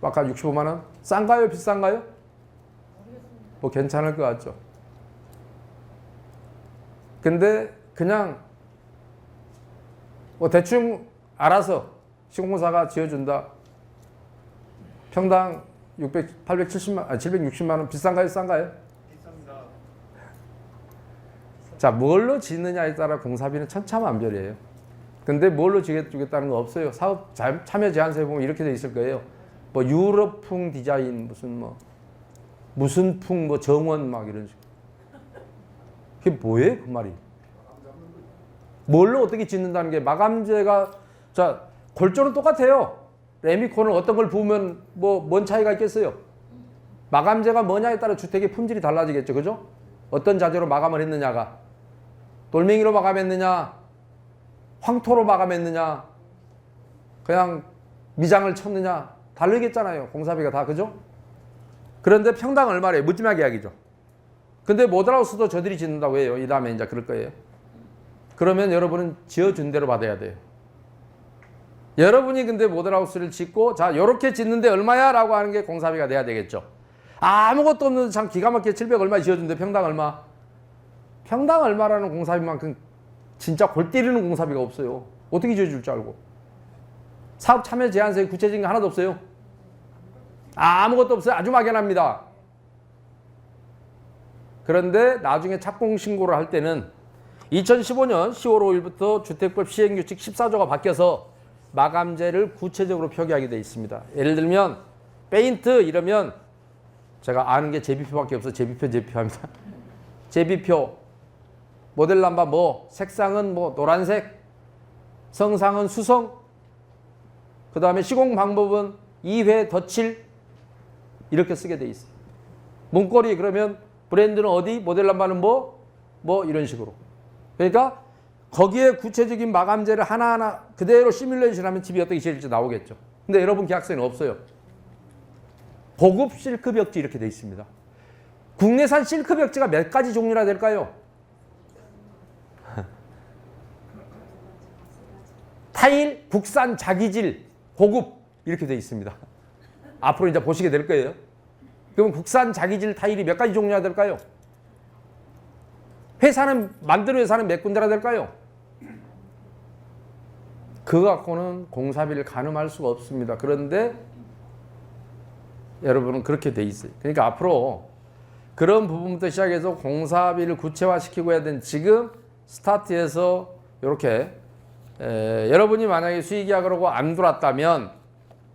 아까 65만 원? 싼가요? 비싼가요? 뭐 괜찮을 것 같죠. 근데 그냥 뭐 대충 알아서 시공사가 지어준다. 평당 760만 원 비싼가요? 싼가요? 비쌉니다. 자, 뭘로 짓느냐에 따라 공사비는 천차만별이에요. 근데 뭘로 지겠다는 거 없어요. 사업 참여 제한서에 보면 이렇게 돼 있을 거예요. 뭐 유럽풍 디자인 무슨 풍 뭐 정원 막 이런 식으로. 그게 뭐예요, 그 말이? 뭘로 어떻게 짓는다는 게 마감재가 자, 골조는 똑같아요. 레미콘은 어떤 걸 부으면 뭐 뭔 차이가 있겠어요? 마감재가 뭐냐에 따라 주택의 품질이 달라지겠죠. 그죠? 어떤 자재로 마감을 했느냐가 돌멩이로 마감했느냐 황토로 마감했느냐 그냥 미장을 쳤느냐 다르겠잖아요. 공사비가 다. 그죠? 그런데 평당 얼마래요? 묻지마 계약이죠. 근데 모델하우스도 저들이 짓는다고 해요. 이 다음에 이제 그럴 거예요. 그러면 여러분은 지어준 대로 받아야 돼요. 여러분이 근데 모델하우스를 짓고 자 요렇게 짓는데 얼마야? 라고 하는 게 공사비가 돼야 되겠죠. 아무것도 없는데 참 기가 막히게 700 얼마 지어준데 평당 얼마? 평당 얼마라는 공사비만큼 진짜 골 때리는 공사비가 없어요. 어떻게 지어줄 줄 알고. 사업 참여 제한서에 구체적인 게 하나도 없어요. 아무것도 없어요. 아주 막연합니다. 그런데 나중에 착공 신고를 할 때는 2015년 10월 5일부터 주택법 시행규칙 14조가 바뀌어서 마감재를 구체적으로 표기하게 되어 있습니다. 예를 들면 페인트 이러면 제가 아는 게 제비표밖에 없어요. 제비표합니다. 제비표 모델 넘버 뭐 색상은 뭐 노란색 성상은 수성 그 다음에 시공 방법은 2회 덧칠 이렇게 쓰게 돼 있어요. 문고리 그러면 브랜드는 어디 모델 넘버는 뭐 이런 식으로. 그러니까 거기에 구체적인 마감재를 하나하나 그대로 시뮬레이션 하면 집이 어떻게 지을지 나오겠죠. 근데 여러분 계약서에는 없어요. 고급 실크 벽지 이렇게 돼 있습니다. 국내산 실크 벽지가 몇 가지 종류나 될까요? 타일, 국산, 자기질, 고급 이렇게 돼 있습니다. 앞으로 이제 보시게 될 거예요. 그럼 국산, 자기질, 타일이 몇 가지 종류나 될까요? 회사는 만드는 회사는 몇 군데나 될까요? 그거 갖고는 공사비를 가늠할 수가 없습니다. 그런데 여러분은 그렇게 돼 있어요. 그러니까 앞으로 그런 부분부터 시작해서 공사비를 구체화시키고 해야 되는 지금 스타트에서 이렇게 여러분이 만약에 수의계약을 하고 안 들어왔다면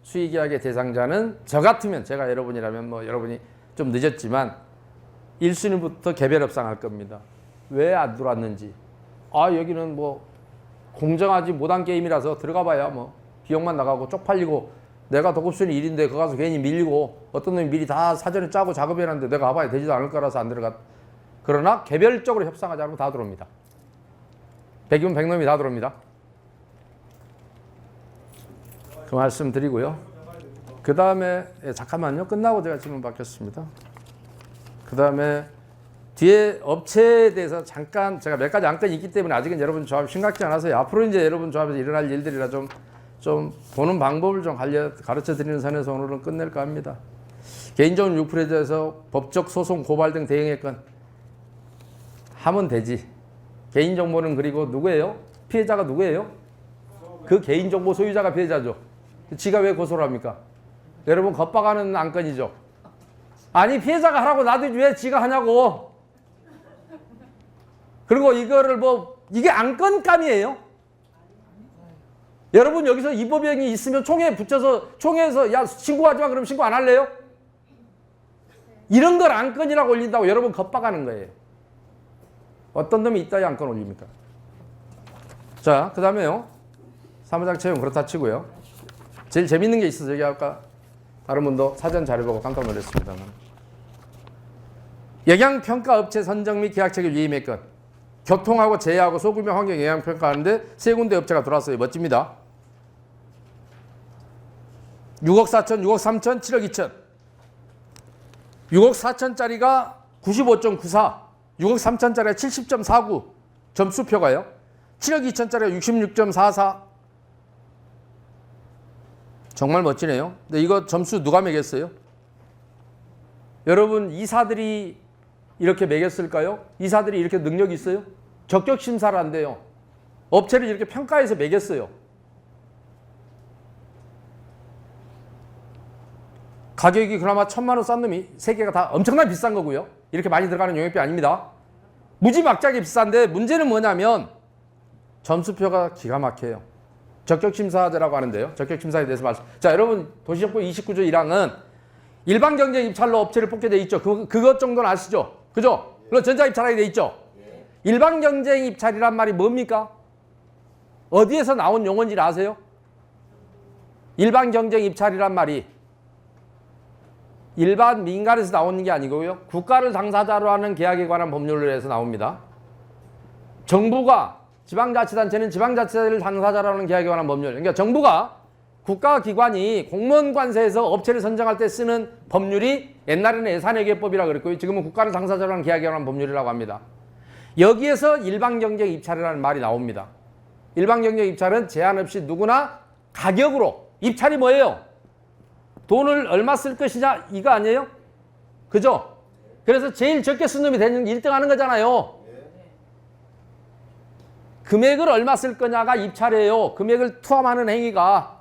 수의계약의 대상자는 저 같으면 제가 여러분이라면 뭐 여러분이 좀 늦었지만 1순위부터 개별 협상할 겁니다. 왜 안 들어왔는지. 아 여기는 뭐 공정하지 못한 게임이라서 들어가 봐야 뭐 비용만 나가고 쪽팔리고 내가 도급순위 1인데 거 가서 괜히 밀리고 어떤 놈이 미리 다 사전에 짜고 작업해놨는데 내가 가봐야 되지도 않을 거라서 안 들어갔. 그러나 개별적으로 협상하지 않으면 다 들어옵니다. 100이면 100놈이 다 들어옵니다. 그 말씀 드리고요. 그 다음에 잠깐만요. 끝나고 제가 질문 받겠습니다. 그다음에 뒤에 업체에 대해서 잠깐 제가 몇 가지 안건이 있기 때문에 아직은 여러분 조합 심각지 않아서요. 앞으로 이제 여러분 조합에서 일어날 일들이라 좀 보는 방법을 좀 가르쳐 드리는 선에서 오늘은 끝낼까 합니다. 개인정보 유출에 대해서 법적 소송 고발 등 대응의 건 하면 되지. 개인정보는 그리고 누구예요? 피해자가 누구예요? 그 개인정보 소유자가 피해자죠. 지가 왜 고소를 합니까? 여러분 겁박하는 안건이죠. 아니 피해자가 하라고 놔두지 왜 지가 하냐고. 그리고 이거를 뭐 이게 안건감이에요. 여러분 여기서 이법행위 있으면 총에 붙여서 총회에서 야 신고하지 마 그러면 신고 안 할래요? 이런 걸 안건이라고 올린다고 여러분 겁박하는 거예요. 어떤 놈이 있다야 안건 올립니까? 자, 그 다음에요. 사무장 채용 그렇다 치고요. 제일 재밌는 게 있어서 여기 아까 다른 분도 사전 자료 보고 깜짝 놀랐습니다만. 영향평가업체 선정 및 계약책임 위임의 건. 교통하고 재해하고 소규모 환경 영향평가하는데 세 군데 업체가 들어왔어요. 멋집니다. 6억 4천, 6억 3천, 7억 2천. 6억 4천짜리가 95.94, 6억 3천짜리가 70.49 점수표가요. 7억 2천짜리가 66.44. 정말 멋지네요. 근데 이거 점수 누가 매겼어요? 여러분 이사들이 이렇게 매겼을까요? 이사들이 이렇게 능력이 있어요? 적격 심사를 한대요. 업체를 이렇게 평가해서 매겼어요. 가격이 그나마 1,000만 원 싼 놈이 세 개가 다 엄청나게 비싼 거고요. 이렇게 많이 들어가는 용역비 아닙니다. 무지막지하게 비싼데 문제는 뭐냐면 점수표가 기가 막혀요. 적격심사제라고 하는데요. 적격심사에 대해서 말씀. 자, 여러분 도시정법 29조 1항은 일반 경쟁 입찰로 업체를 뽑게 돼 있죠. 그것 정도는 아시죠? 그죠? 물론 전자입찰하게 돼 있죠. 일반 경쟁 입찰이란 말이 뭡니까? 어디에서 나온 용어인지 아세요? 일반 경쟁 입찰이란 말이 일반 민간에서 나오는 게 아니고요. 국가를 당사자로 하는 계약에 관한 법률로 해서 나옵니다. 정부가 지방자치단체는 지방자치를 당사자로 하는 계약에 관한 법률. 그러니까 정부가 국가기관이 공무원 관세에서 업체를 선정할 때 쓰는 법률이 옛날에는 예산회계법이라고 그랬고요. 지금은 국가를 당사자로 하는 계약에 관한 법률이라고 합니다. 여기에서 일반경쟁 입찰이라는 말이 나옵니다. 일반경쟁 입찰은 제한 없이 누구나 가격으로. 입찰이 뭐예요? 돈을 얼마 쓸 것이냐 이거 아니에요? 그죠? 그래서 제일 적게 쓴 놈이 되는 1등 하는 거잖아요. 금액을 얼마 쓸 거냐가 입찰이에요. 금액을 투합하는 행위가.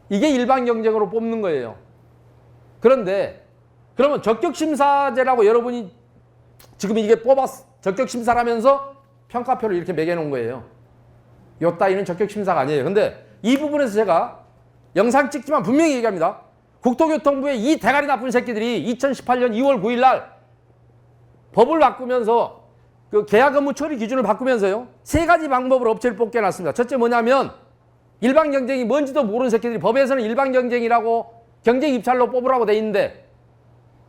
이게 일반 경쟁으로 뽑는 거예요. 그런데 그러면 적격심사제라고 여러분이 지금 이게 적격심사라면서 평가표를 이렇게 매겨놓은 거예요. 요 따위는 적격심사가 아니에요. 근데 이 부분에서 제가 영상 찍지만 분명히 얘기합니다. 국토교통부의 이 대가리 나쁜 새끼들이 2018년 2월 9일 날 법을 바꾸면서 그 계약 업무 처리 기준을 바꾸면서요. 세 가지 방법으로 업체를 뽑게 해놨습니다. 첫째 뭐냐면 일반 경쟁이 뭔지도 모르는 새끼들이 법에서는 일반 경쟁이라고 경쟁 입찰로 뽑으라고 돼 있는데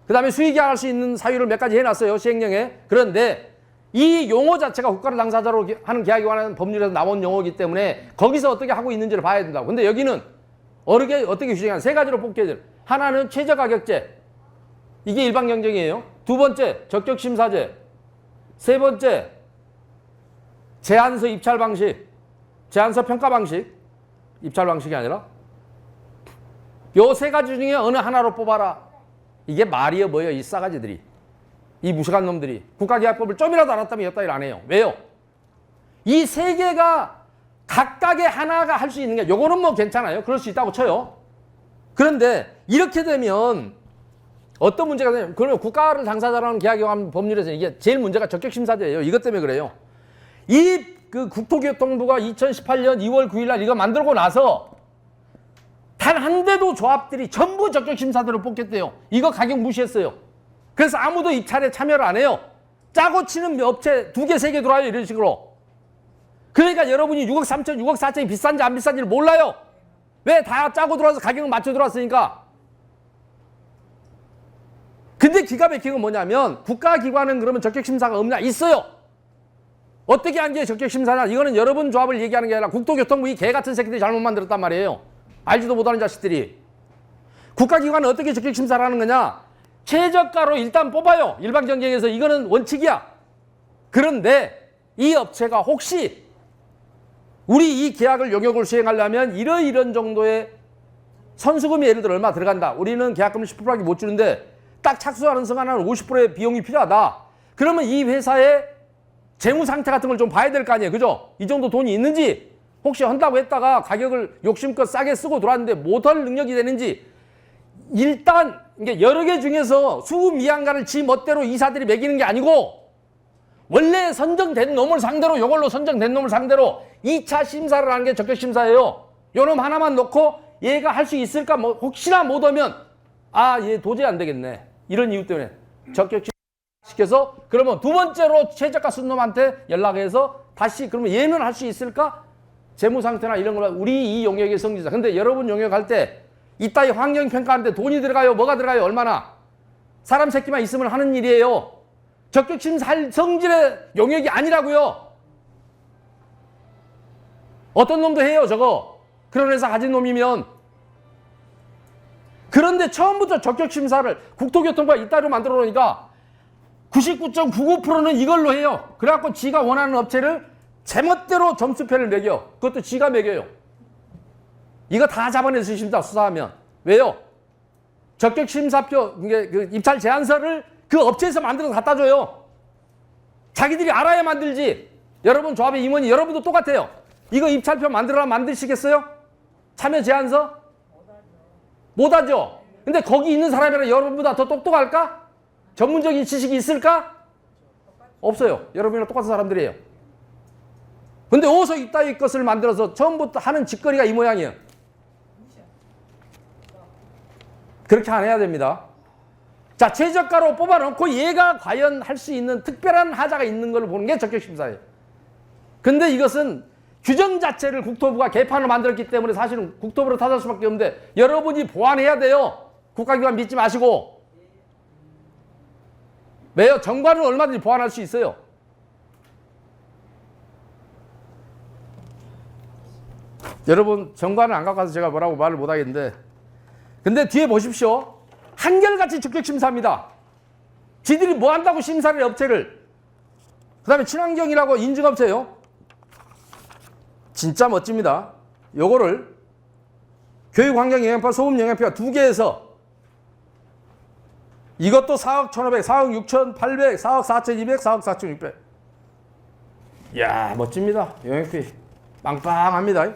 그 다음에 수익이 할 수 있는 사유를 몇 가지 해놨어요. 시행령에. 그런데 이 용어 자체가 국가를 당사자로 하는 계약에 관한 법률에서 나온 용어이기 때문에 거기서 어떻게 하고 있는지를 봐야 된다고. 근데 여기는 어떻게 규정하는 세 가지로 뽑게 될. 하나는 최저가격제. 이게 일반 경쟁이에요. 두 번째 적격심사제. 세 번째 제안서 입찰 방식. 제안서 평가 방식. 입찰 방식이 아니라 요 세 가지 중에 어느 하나로 뽑아라. 이게 말이여 뭐여 이 싸가지들이. 이 무식한 놈들이 국가계약법을 좀이라도 알았다면 여따위를 안 해요. 왜요? 이 세 개가 각각의 하나가 할 수 있는 게 요거는 뭐 괜찮아요. 그럴 수 있다고 쳐요. 그런데 이렇게 되면 어떤 문제가 되냐면 그러면 국가를 당사자로 하는 계약에 관한 법률에서 이게 제일 문제가 적격심사제예요. 이것 때문에 그래요. 이 그 국토교통부가 2018년 2월 9일 날 이거 만들고 나서 단 한 대도 조합들이 전부 적격심사대로 뽑겠대요. 이거 가격 무시했어요. 그래서 아무도 입찰에 참여를 안 해요. 짜고 치는 업체 2개, 3개 들어와요. 이런 식으로. 그러니까 여러분이 6억 3천, 6억 4천이 비싼지 안 비싼지를 몰라요. 왜? 다 짜고 들어와서 가격을 맞춰 들어왔으니까. 근데 기가 막힌 건 뭐냐면 국가기관은 그러면 적격심사가 없냐? 있어요. 어떻게 한 게 적격심사냐? 이거는 여러분 조합을 얘기하는 게 아니라 국토교통부 이 개 같은 새끼들이 잘못 만들었단 말이에요. 알지도 못하는 자식들이. 국가기관은 어떻게 적격심사를 하는 거냐? 최저가로 일단 뽑아요. 일반 경쟁에서 이거는 원칙이야. 그런데 이 업체가 혹시 우리 이 계약을 용역을 수행하려면 이런 정도의 선수금이 예를 들어 얼마 들어간다. 우리는 계약금을 10%밖에 못 주는데 딱 착수하는 순간은 50%의 비용이 필요하다. 그러면 이 회사의 재무 상태 같은 걸 좀 봐야 될 거 아니에요. 그죠? 이 정도 돈이 있는지, 혹시 한다고 했다가 가격을 욕심껏 싸게 쓰고 들어왔는데 못할 능력이 되는지, 일단 이게 여러 개 중에서 수미양가를 지 멋대로 이사들이 매기는 게 아니고 원래 선정된 놈을 상대로, 이걸로 선정된 놈을 상대로 2차 심사를 하는 게 적격심사예요. 요 놈 하나만 놓고 얘가 할 수 있을까? 뭐 혹시나 못 오면 얘 도저히 안 되겠네. 이런 이유 때문에 적격심사 시켜서, 그러면 두 번째로 최저가 쓴 놈한테 연락해서 다시 그러면 얘는 할 수 있을까? 재무 상태나 이런 걸 우리 이 용역의 성질자. 근데 여러분 용역할 때 이따위 환경 평가하는데 돈이 들어가요? 뭐가 들어가요? 얼마나? 사람 새끼만 있으면 하는 일이에요. 적격심사 성질의 용역이 아니라고요. 어떤 놈도 해요, 저거. 그런 회사 가진 놈이면. 그런데 처음부터 적격심사를 국토교통부가 이따위로 만들어 놓으니까 99.99%는 이걸로 해요. 그래갖고 지가 원하는 업체를 제멋대로 점수표를 매겨. 그것도 지가 매겨요. 이거 다 잡아내서 심사 수사하면. 왜요? 적격심사표, 그 입찰 제안서를 그 업체에서 만들어서 갖다 줘요. 자기들이 알아야 만들지. 여러분 조합의 임원이 여러분도 똑같아요. 이거 입찰표 만들어라 만드시겠어요? 참여 제안서? 못하죠. 근데 거기 있는 사람이랑 여러분보다 더 똑똑할까? 전문적인 지식이 있을까? 없어요. 여러분이랑 똑같은 사람들이에요. 근데 어디서 이따위 것을 만들어서 처음부터 하는 짓거리가 이 모양이에요. 그렇게 안 해야 됩니다. 자, 최저가로 뽑아놓고 얘가 과연 할 수 있는 특별한 하자가 있는 걸 보는 게 적격심사예요. 근데 이것은 규정 자체를 국토부가 개판을 만들었기 때문에 사실은 국토부로 타설 수밖에 없는데 여러분이 보완해야 돼요. 국가기관 믿지 마시고. 왜요? 정관은 얼마든지 보완할 수 있어요. 여러분 정관을 안 갖고 와서 제가 뭐라고 말을 못 하겠는데, 근데 뒤에 보십시오. 한결같이 적격심사입니다. 지들이 뭐 한다고 심사를 해, 업체를. 그 다음에 친환경이라고 인증업체요. 진짜 멋집니다. 요거를 교육환경영향표와 소음영향표가 두 개에서 이것도 4억 1,500, 4억 6,800, 4억 4,200, 4억 4,600. 이야, 멋집니다. 영향표 빵빵합니다.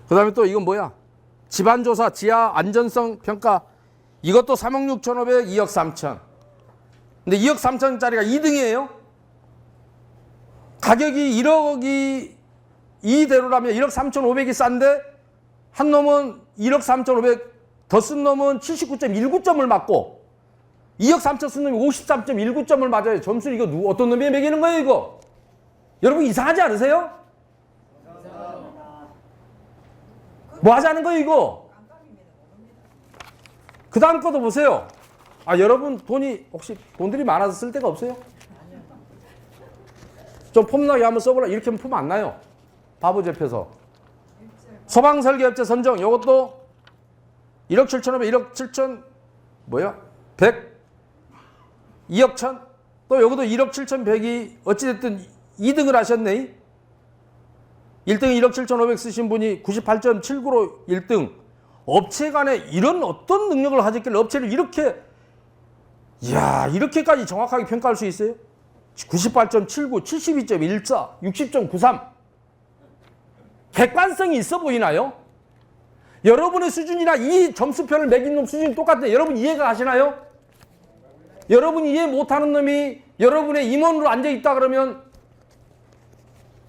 그 다음에 또 이건 뭐야? 집안조사 지하 안전성 평가, 이것도 3억 6,500, 2억 3천. 근데 2억 3천짜리가 2등이에요. 가격이 1억이 이대로라면 1억 3,500이 싼데 한 놈은 1억 3,500, 더 쓴 놈은 79.19점을 맞고 2억 3천 쓴 놈이 53.19점을 맞아요. 점수를 이거 어떤 놈이 매기는 거예요, 이거? 여러분 이상하지 않으세요? 뭐 하자는 거예요, 이거? 그 다음 것도 보세요. 여러분 돈이 혹시 돈들이 많아서 쓸 데가 없어요? 좀 폼나게 한번 써보라. 이렇게 하면 폼 안 나요. 바보 잡혀서. 소방설계업체 선정, 이것도 1억 7,500, 1억 7천, 뭐야? 100? 2억 1,000? 또 여기도 1억 7,100이 어찌됐든 2등을 하셨네. 1등 1억 7,500 쓰신 분이 98.79로 1등. 업체 간에 이런 어떤 능력을 가졌길래 업체를 이렇게, 이야, 이렇게까지 정확하게 평가할 수 있어요? 98.79, 72.14, 60.93. 객관성이 있어 보이나요? 여러분의 수준이나 이 점수표를 매긴 놈 수준이 똑같은데 여러분 이해가 가시나요? 여러분 이해 못하는 놈이 여러분의 임원으로 앉아있다 그러면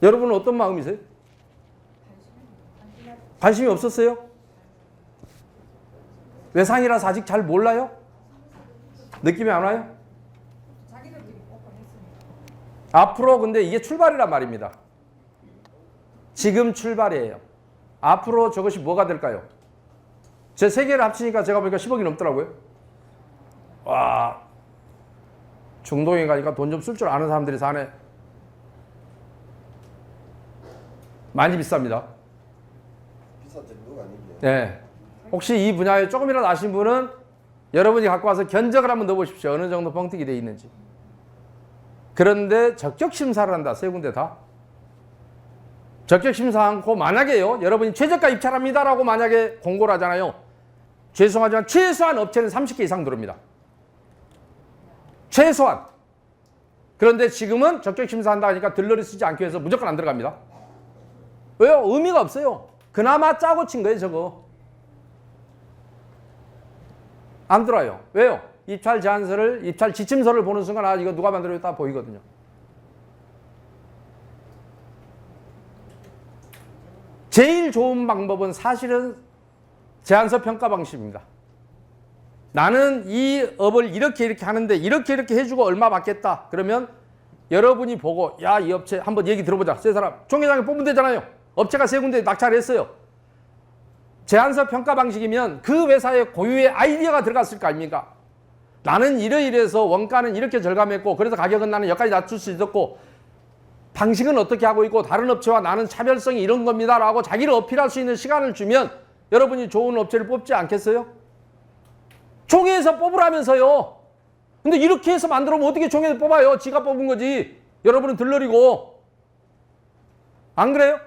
여러분은 어떤 마음이세요? 관심이 없었어요? 외상이라서 아직 잘 몰라요? 느낌이 안 와요? 앞으로 근데 이게 출발이란 말입니다. 지금 출발이에요. 앞으로 저것이 뭐가 될까요? 제 세 개를 합치니까 제가 보니까 10억이 넘더라고요. 와, 중동에 가니까 돈 좀 쓸 줄 아는 사람들이 사네. 많이 비쌉니다. 비싼 정도가 아닌데. 네. 혹시 이 분야에 조금이라도 아신 분은 여러분이 갖고 와서 견적을 한번 넣어보십시오. 어느 정도 뻥튀기 되어 있는지. 그런데 적격심사를 한다. 세 군데 다. 적격심사 않고 만약에요. 여러분이 최저가 입찰합니다라고 만약에 공고를 하잖아요. 죄송하지만 최소한 업체는 30개 이상 들어옵니다. 최소한. 그런데 지금은 적격심사한다 하니까 들러리 쓰지 않기 위해서 무조건 안 들어갑니다. 왜요? 의미가 없어요. 그나마 짜고 친 거예요, 저거. 안 들어와요. 왜요? 입찰 제안서를, 입찰 지침서를 보는 순간 아, 이거 누가 만들어요? 다 보이거든요. 제일 좋은 방법은 사실은 제안서 평가 방식입니다. 나는 이 업을 이렇게 하는데 이렇게 해주고 얼마 받겠다. 그러면 여러분이 보고 야, 이 업체 한번 얘기 들어보자. 세 사람 총회장에 뽑으면 되잖아요. 업체가 세 군데 낙찰을 했어요. 제안서 평가 방식이면 그 회사의 고유의 아이디어가 들어갔을 거 아닙니까? 나는 이러이러해서 원가는 이렇게 절감했고 그래서 가격은 나는 여기까지 낮출 수 있었고 방식은 어떻게 하고 있고 다른 업체와 나는 차별성이 이런 겁니다 라고 자기를 어필할 수 있는 시간을 주면 여러분이 좋은 업체를 뽑지 않겠어요? 총회에서 뽑으라면서요. 근데 이렇게 해서 만들어 놓으면 어떻게 총회에서 뽑아요? 지가 뽑은 거지. 여러분은 들러리고. 안 그래요?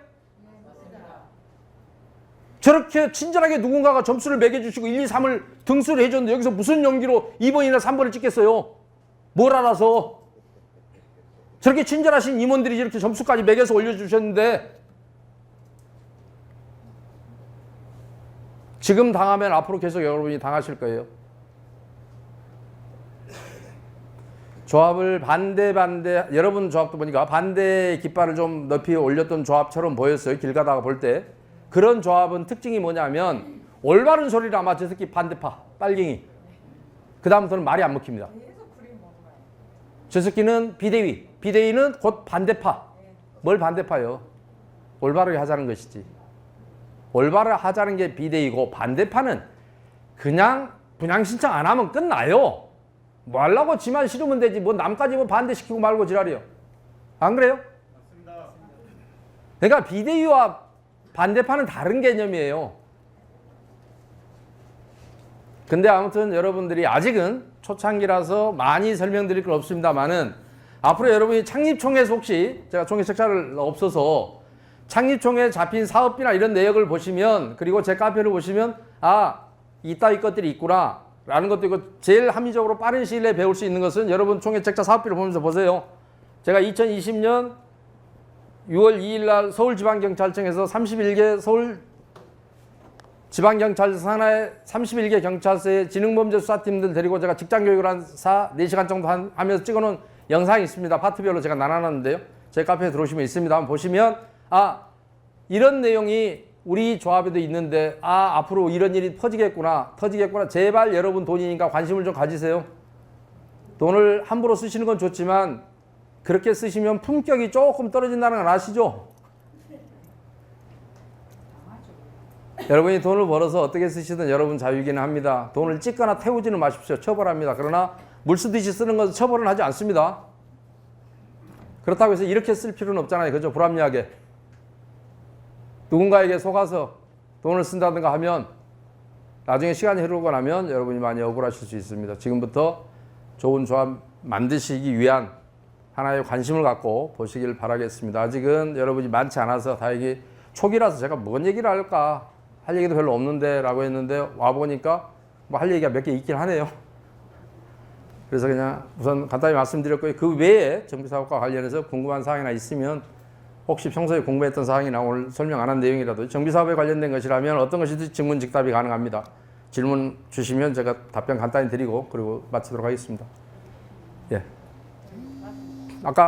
저렇게 친절하게 누군가가 점수를 매겨주시고 1, 2, 3을 등수를 해줬는데 여기서 무슨 용기로 2번이나 3번을 찍겠어요? 뭘 알아서. 저렇게 친절하신 임원들이 이렇게 점수까지 매겨서 올려주셨는데 지금 당하면 앞으로 계속 여러분이 당하실 거예요. 조합을 반대 여러분 조합도 보니까 반대 깃발을 좀 높이 올렸던 조합처럼 보였어요. 길 가다가 볼 때. 그런 조합은 특징이 뭐냐면 올바른 소리를 아마 저 새끼 반대파 빨갱이 그 다음부터는 말이 안 먹힙니다. 저 새끼는 비대위 비대위는 곧 반대파. 뭘 반대파요? 올바르게 하자는 것이지. 올바르게 하자는 게 비대위고 반대파는 그냥 분양 신청 안 하면 끝나요. 뭐 하려고 지만 싫으면 되지. 뭐 남까지 뭐 반대시키고 말고 지랄이요. 안 그래요? 맞습니다. 그러니까 비대위와 반대파는 다른 개념이에요. 근데 아무튼 여러분들이 아직은 초창기라서 많이 설명드릴 건 없습니다만은 앞으로 여러분이 창립총회에서 혹시 제가 총회 책자를 없어서 창립총회에 잡힌 사업비나 이런 내역을 보시면 그리고 제 카페를 보시면 아 이따위 것들이 있구나 라는 것도 있고 제일 합리적으로 빠른 시일 내에 배울 수 있는 것은 여러분 총회 책자 사업비를 보면서 보세요. 제가 2020년 6월 2일 날 서울지방경찰청에서 31개 서울지방경찰서 산하의 31개 경찰서의 지능범죄 수사팀들 데리고 제가 직장교육을 한 4시간 정도 하면서 찍어놓은 영상이 있습니다. 파트별로 제가 나눠놨는데요. 제 카페에 들어오시면 있습니다. 한번 보시면 아 이런 내용이 우리 조합에도 있는데 아 앞으로 이런 일이 터지겠구나. 제발 여러분 돈이니까 관심을 좀 가지세요. 돈을 함부로 쓰시는 건 좋지만 그렇게 쓰시면 품격이 조금 떨어진다는 건 아시죠? 여러분이 돈을 벌어서 어떻게 쓰시든 여러분 자유이기는 합니다. 돈을 찢거나 태우지는 마십시오. 처벌합니다. 그러나 물 쓰듯이 쓰는 것은 처벌은 하지 않습니다. 그렇다고 해서 이렇게 쓸 필요는 없잖아요. 그죠? 불합리하게. 누군가에게 속아서 돈을 쓴다든가 하면 나중에 시간이 흐르고 나면 여러분이 많이 억울하실 수 있습니다. 지금부터 좋은 조합 만드시기 위한 하나의 관심을 갖고 보시길 바라겠습니다. 아직은 여러분이 많지 않아서 다행히 초기라서 제가 뭔 얘기를 할까 할 얘기도 별로 없는데 라고 했는데 와보니까 뭐 할 얘기가 몇 개 있긴 하네요. 그래서 그냥 우선 간단히 말씀드렸고요. 그 외에 정비사업과 관련해서 궁금한 사항이나 있으면 혹시 평소에 공부했던 사항이나 오늘 설명 안 한 내용이라도 정비사업에 관련된 것이라면 어떤 것이든 질문즉답이 가능합니다. 질문 주시면 제가 답변 간단히 드리고 그리고 마치도록 하겠습니다. 예. 아까